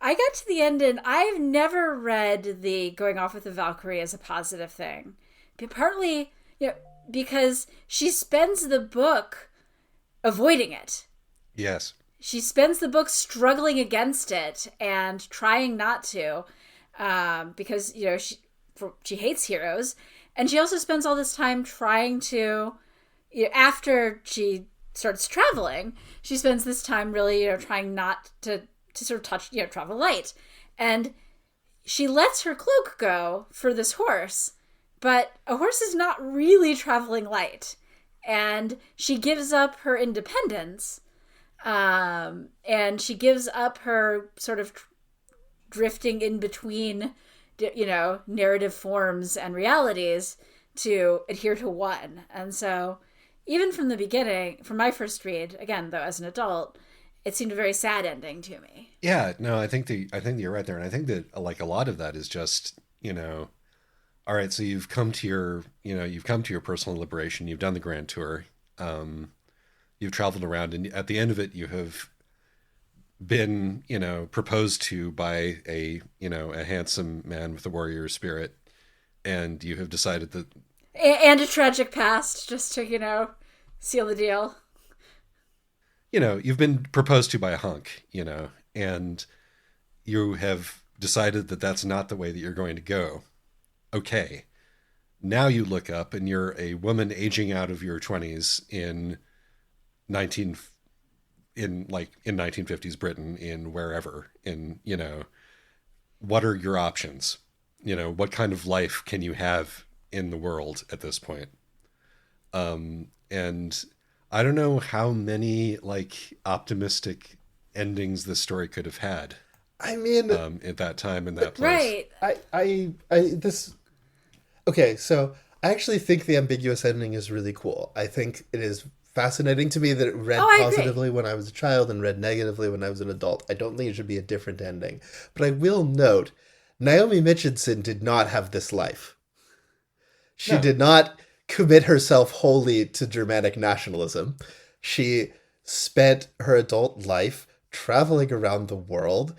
I got to the end, and I've never read the going off with the Valkyrie as a positive thing. But partly, because she spends the book avoiding it. Yes. She spends the book struggling against it and trying not to, because, she hates heroes, and she also spends all this time trying to, after she starts traveling, she spends this time really, trying not to sort of touch, travel light. And she lets her cloak go for this horse, but a horse is not really traveling light. And she gives up her independence, and she gives up her sort of drifting in between narrative forms and realities to adhere to one. And so even from the beginning, from my first read, again, though, as an adult, it seemed a very sad ending to me. Yeah, no, I think you're right there. And I think that like a lot of that is just, all right, so you've come to your personal liberation. You've done the grand tour. You've traveled around, and at the end of it, you have been, proposed to by a handsome man with a warrior spirit, and you have decided that, and a tragic past, just to seal the deal. You've been proposed to by a hunk, and you have decided that that's not the way that you're going to go. Okay, now you look up and you're a woman aging out of your 20s in 1950s Britain, in wherever, in, what are your options? What kind of life can you have in the world at this point? And I don't know how many optimistic endings this story could have had. I mean, at that time in that place. Right. Okay, so I actually think the ambiguous ending is really cool. I think it is fascinating to me that it read positively when I was a child and read negatively when I was an adult. I don't think it should be a different ending. But I will note, Naomi Mitchison did not have this life. She did not commit herself wholly to Germanic nationalism. She spent her adult life traveling around the world,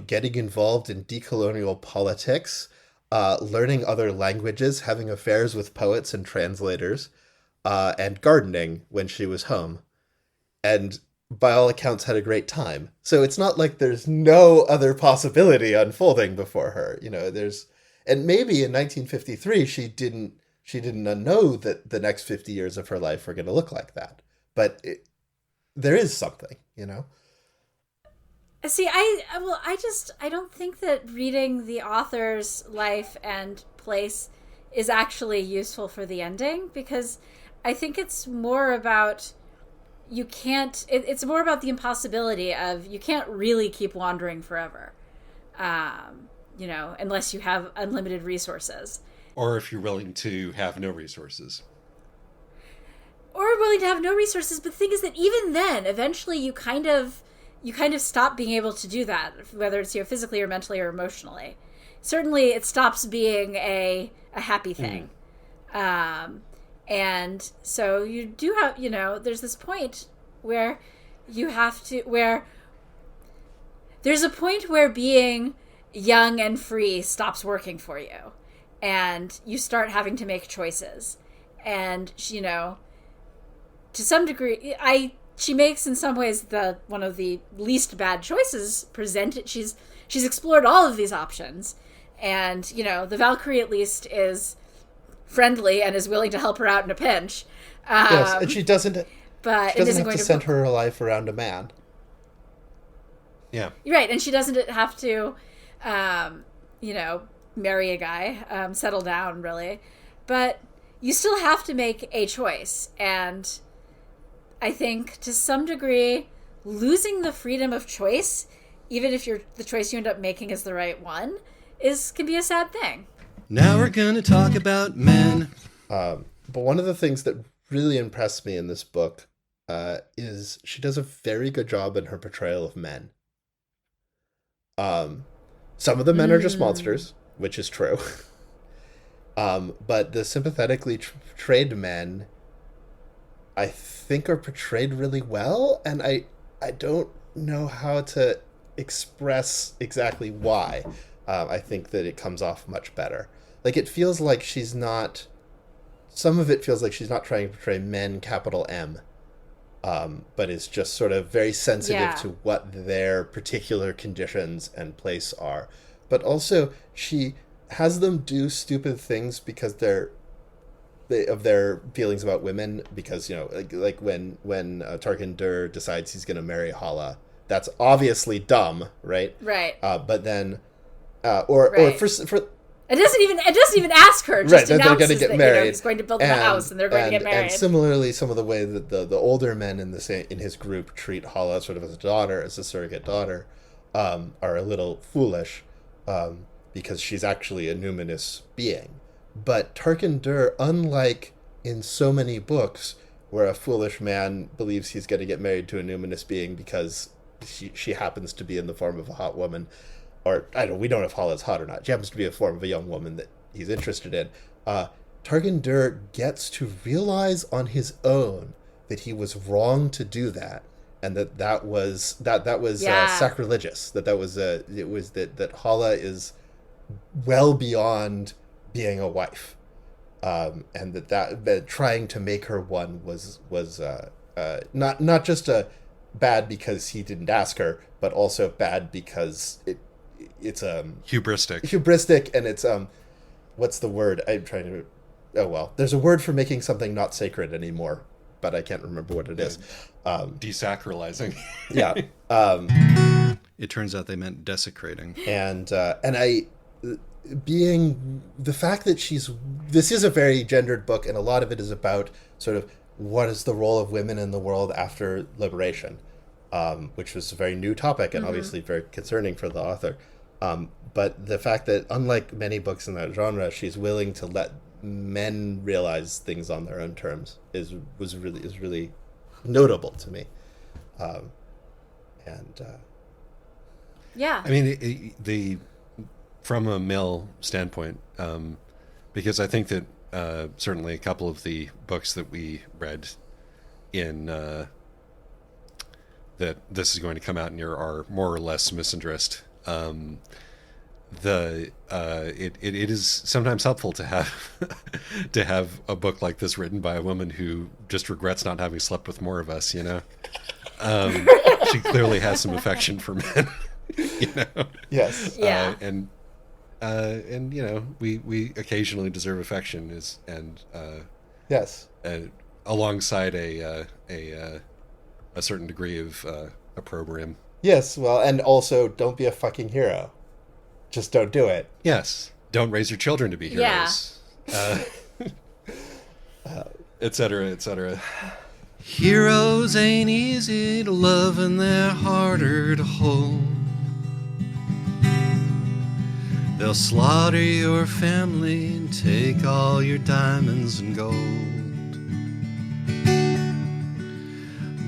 getting involved in decolonial politics, learning other languages, having affairs with poets and translators, and gardening when she was home. And by all accounts had a great time. So it's not like there's no other possibility unfolding before her. And maybe in 1953 she didn't know that the next 50 years of her life were going to look like that. But there is something, See, I don't think that reading the author's life and place is actually useful for the ending, because I think it's more about it's more about the impossibility of you can't really keep wandering forever, unless you have unlimited resources. Or if you're willing to have no resources. But the thing is that even then, eventually you kind of stop being able to do that, whether it's physically or mentally or emotionally. Certainly it stops being a happy thing. And so you do have, there's this point where you have to, where there's a point where being young and free stops working for you, and you start having to make choices. And, you know, to some degree, she makes in some ways one of the least bad choices presented. She's explored all of these options, and, you know, the Valkyrie at least is friendly and is willing to help her out in a pinch. Yes, and she doesn't but have to send her life around a man. Yeah. Right, and she doesn't have to, you know, marry a guy, settle down, really. But you still have to make a choice. And I think, to some degree, losing the freedom of choice, even if the choice you end up making is the right one, can be a sad thing. Now we're going to talk about men. But one of the things that really impressed me in this book is she does a very good job in her portrayal of men. Some of the men are just monsters, which is true. But the sympathetically portrayed men, I think, are portrayed really well, and I don't know how to express exactly why. I think that it comes off much better. Like, it feels like she's not... Some of it feels like she's not trying to portray men, capital M, but is just sort of very sensitive to what their particular conditions and place are. But also, she has them do stupid things because of their feelings about women. Because, you know, like when Tarkin Dur decides he's going to marry Hala, that's obviously dumb, right? Right. But then, or for. It doesn't even ask her. Just right, they're going to get married. You know, he's going to build a house, and they're going to get married. And similarly, some of the way that the older men in his group treat Hala sort of as a daughter, as a surrogate daughter, are a little foolish, because she's actually a numinous being. But Tarkin Dur, unlike in so many books where a foolish man believes he's going to get married to a numinous being because she happens to be in the form of a hot woman. Or, we don't know if Hala's hot or not. She happens to be a form of a young woman that he's interested in. Tarkin Dur gets to realize on his own that he was wrong to do that, and that was sacrilegious. That Hala is well beyond being a wife, and that trying to make her one was not just a bad because he didn't ask her, but also bad because it's hubristic, and it's what's the word I'm trying to there's a word for making something not sacred anymore, but I can't remember what it is. Desacralizing. Yeah. It turns out they meant desecrating. And being the fact that this is a very gendered book, and a lot of it is about sort of what is the role of women in the world after liberation, which was a very new topic and obviously very concerning for the author. But the fact that, unlike many books in that genre, she's willing to let men realize things on their own terms is really notable to me. Yeah. I mean, from a male standpoint, because I think that certainly a couple of the books that we read in that this is going to come out near are more or less misandrist. It is sometimes helpful to have a book like this written by a woman who just regrets not having slept with more of us, you know. She clearly has some affection for men, you know. Yes. Yeah. And you know, we occasionally deserve affection, yes, alongside a certain degree of opprobrium. Yes, well, and also don't be a fucking hero. Just don't do it. Yes, don't raise your children to be heroes. Yeah. Et cetera, et cetera. Heroes ain't easy to love and they're harder to hold. They'll slaughter your family and take all your diamonds and gold.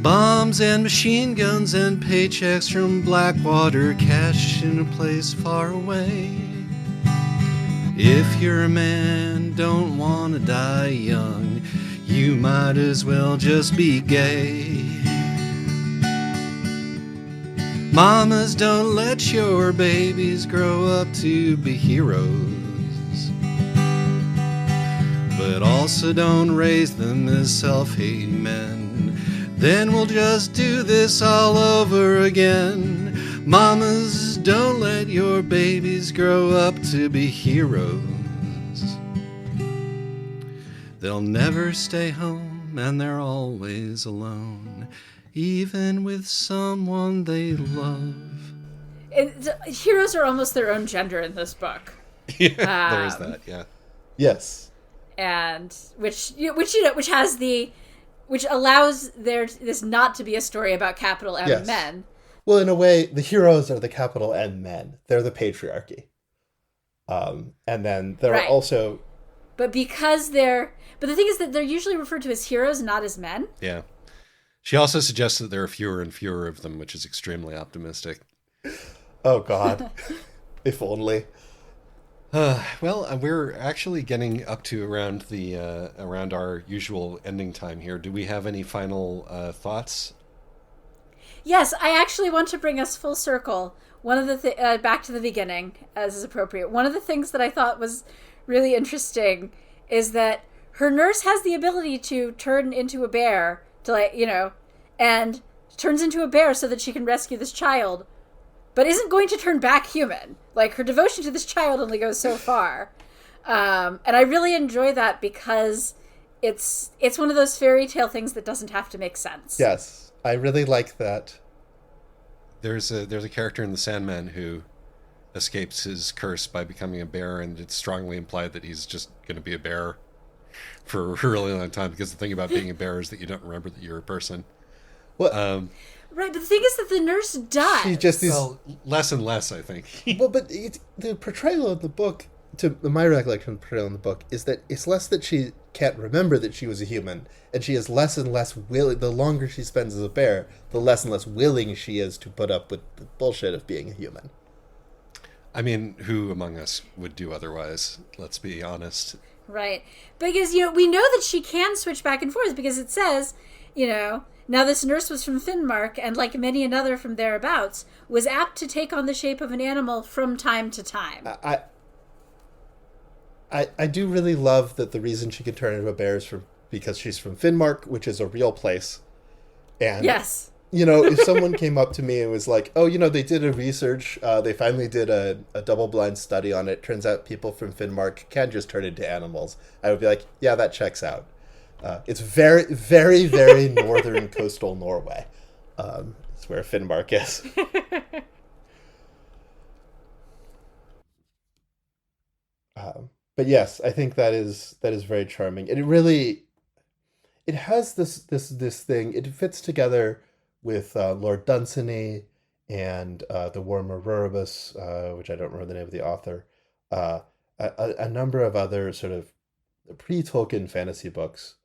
Bombs and machine guns and paychecks from Blackwater cash in a place far away. If you're a man, don't want to die young, you might as well just be gay. Mamas, don't let your babies grow up to be heroes, but also don't raise them as self-hating men. Then we'll just do this all over again. Mamas, don't let your babies grow up to be heroes. They'll never stay home and they're always alone, even with someone they love. Heroes are almost their own gender in this book. Yeah, there's that, yeah. Yes. And which allows this not to be a story about capital M Yes. men. Well, in a way, the heroes are the capital N men. They're the patriarchy. And then there Right. are also... But the thing is that they're usually referred to as heroes, not as men. Yeah. She also suggests that there are fewer and fewer of them, which is extremely optimistic. Oh, God. If only. Well, we're actually getting up to around around our usual ending time here. Do we have any final thoughts? Yes, I actually want to bring us full circle. One of the back to the beginning, as is appropriate. One of the things that I thought was really interesting is that her nurse has the ability to turn into a bear and turns into a bear so that she can rescue this child, but isn't going to turn back human. Like, her devotion to this child only goes so far. And I really enjoy that because it's one of those fairy tale things that doesn't have to make sense. Yes, I really like that. There's a character in The Sandman who escapes his curse by becoming a bear, and it's strongly implied that he's just going to be a bear for a really long time, because the thing about being a bear is that you don't remember that you're a person. Well, Right, but the thing is that the nurse dies. she just is... Well, less and less, I think. Well, but the portrayal of the book, to my recollection of the portrayal in the book, is that it's less that she can't remember that she was a human, and she is less and less willing. The longer she spends as a bear, the less and less willing she is to put up with the bullshit of being a human. I mean, who among us would do otherwise? Let's be honest. Right. Because, we know that she can switch back and forth because it says, now this nurse was from Finnmark and, like many another from thereabouts, was apt to take on the shape of an animal from time to time. I do really love that the reason she can turn into a bear is because she's from Finnmark, which is a real place. And Yes. if someone came up to me and was like, oh, they did a research, they finally did a double-blind study on it. Turns out people from Finnmark can just turn into animals. I would be like, yeah, that checks out. It's very, very, very northern coastal Norway. It's where Finnmark is. But yes, I think that is very charming. And it has this thing. It fits together with Lord Dunsany and the Wormer Ruribus, which I don't remember the name of the author, a number of other sort of pre-Tolkien fantasy books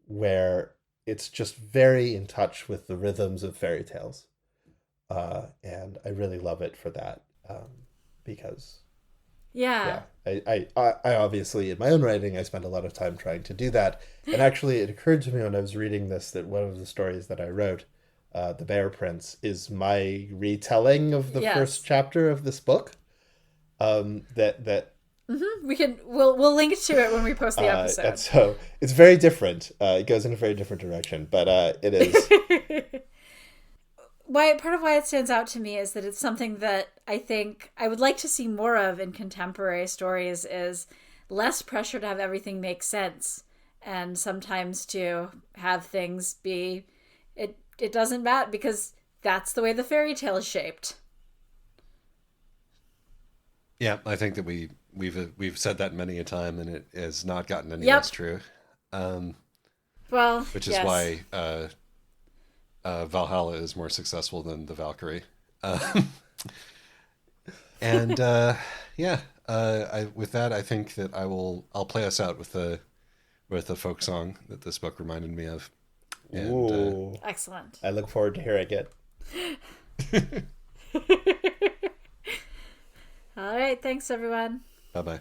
where it's just very in touch with the rhythms of fairy tales. And I really love it for that, because... Yeah. I obviously, in my own writing, I spent a lot of time trying to do that. And actually, it occurred to me when I was reading this that one of the stories that I wrote, The Bear Prince, is my retelling of the first chapter of this book. We'll link to it when we post the episode. And so it's very different. It goes in a very different direction, but it is. Part of why it stands out to me is that it's something that I think I would like to see more of in contemporary stories, is less pressure to have everything make sense, and sometimes to have things be it doesn't matter because that's the way the fairy tale is shaped. Yeah, I think that we've said that many a time, and it has not gotten any less true. Which is why Valhalla is more successful than the Valkyrie. And with that, I think that I'll play us out with a folk song that this book reminded me of. And, Ooh. Excellent. I look forward to hearing it. All right, thanks everyone. Bye-bye.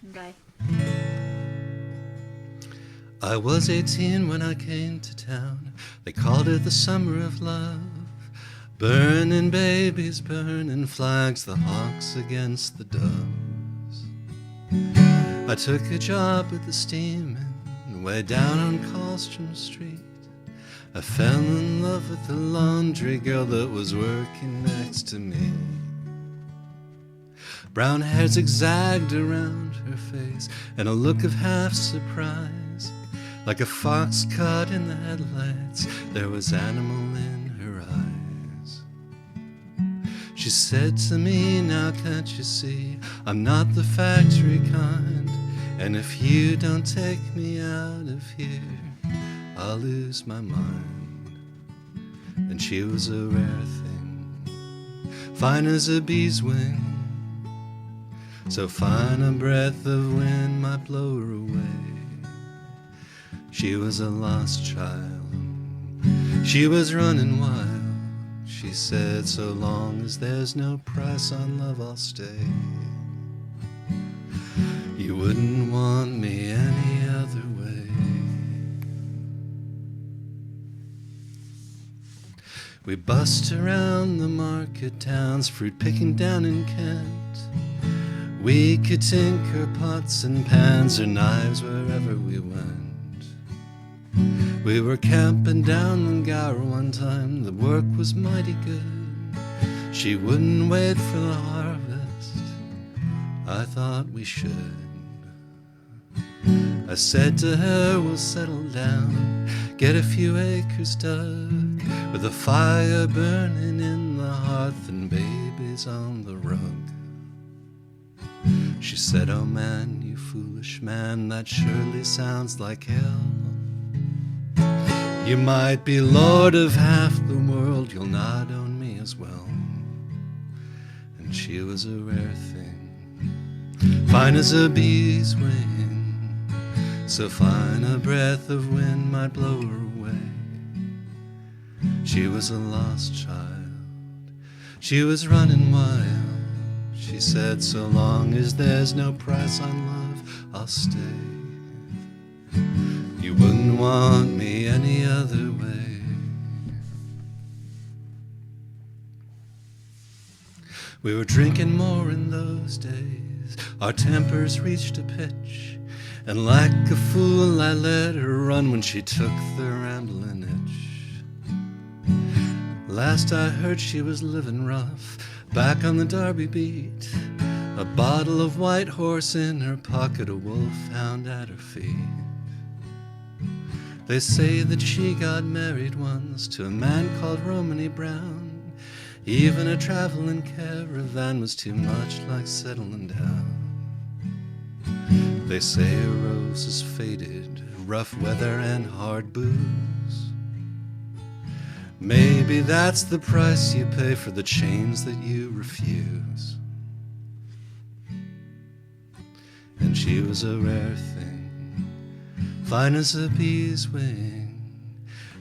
Bye. I was 18 when I came to town. They called it the summer of love. Burning babies, burning flags, the hawks against the doves. I took a job at the steam inn way down on Colstrom Street. I fell in love with the laundry girl that was working next to me. Brown hair zigzagged around her face and a look of half surprise. Like a fox caught in the headlights, there was animal in her eyes. She said to me, now can't you see, I'm not the factory kind, and if you don't take me out of here, I'll lose my mind. And she was a rare thing, fine as a bee's wing, so fine a breath of wind might blow her away. She was a lost child, she was running wild. She said, so long as there's no price on love, I'll stay. You wouldn't want me any other way. We bussed around the market towns, fruit picking down in Kent. We could tinker pots and pans or knives wherever we went. We were camping down in Gower one time, the work was mighty good. She wouldn't wait for the harvest, I thought we should. I said to her, we'll settle down, get a few acres dug, with a fire burning in the hearth and babies on the rug. She said, oh man, you foolish man, that surely sounds like hell. You might be lord of half the world, you'll not own me as well. And she was a rare thing, fine as a bee's wing, so fine a breath of wind might blow her away. She was a lost child, she was running wild. She said, so long as there's no price on love, I'll stay. You wouldn't want me any other way. We were drinking more in those days, our tempers reached a pitch, and like a fool I let her run when she took the rambling itch. Last I heard she was living rough, back on the Derby beat, a bottle of White Horse in her pocket, a wolfhound at her feet. They say that she got married once to a man called Romany Brown. Even a traveling caravan was too much like settling down. They say a rose is faded, rough weather and hard booze. Maybe that's the price you pay for the chains that you refuse. And she was a rare thing, fine as a bee's wing,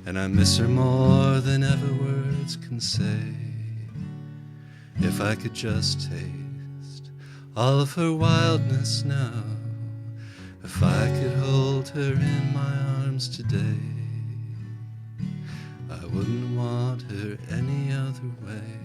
and I miss her more than ever words can say. If I could just taste all of her wildness now, if I could hold her in my arms today, I wouldn't want her any other way.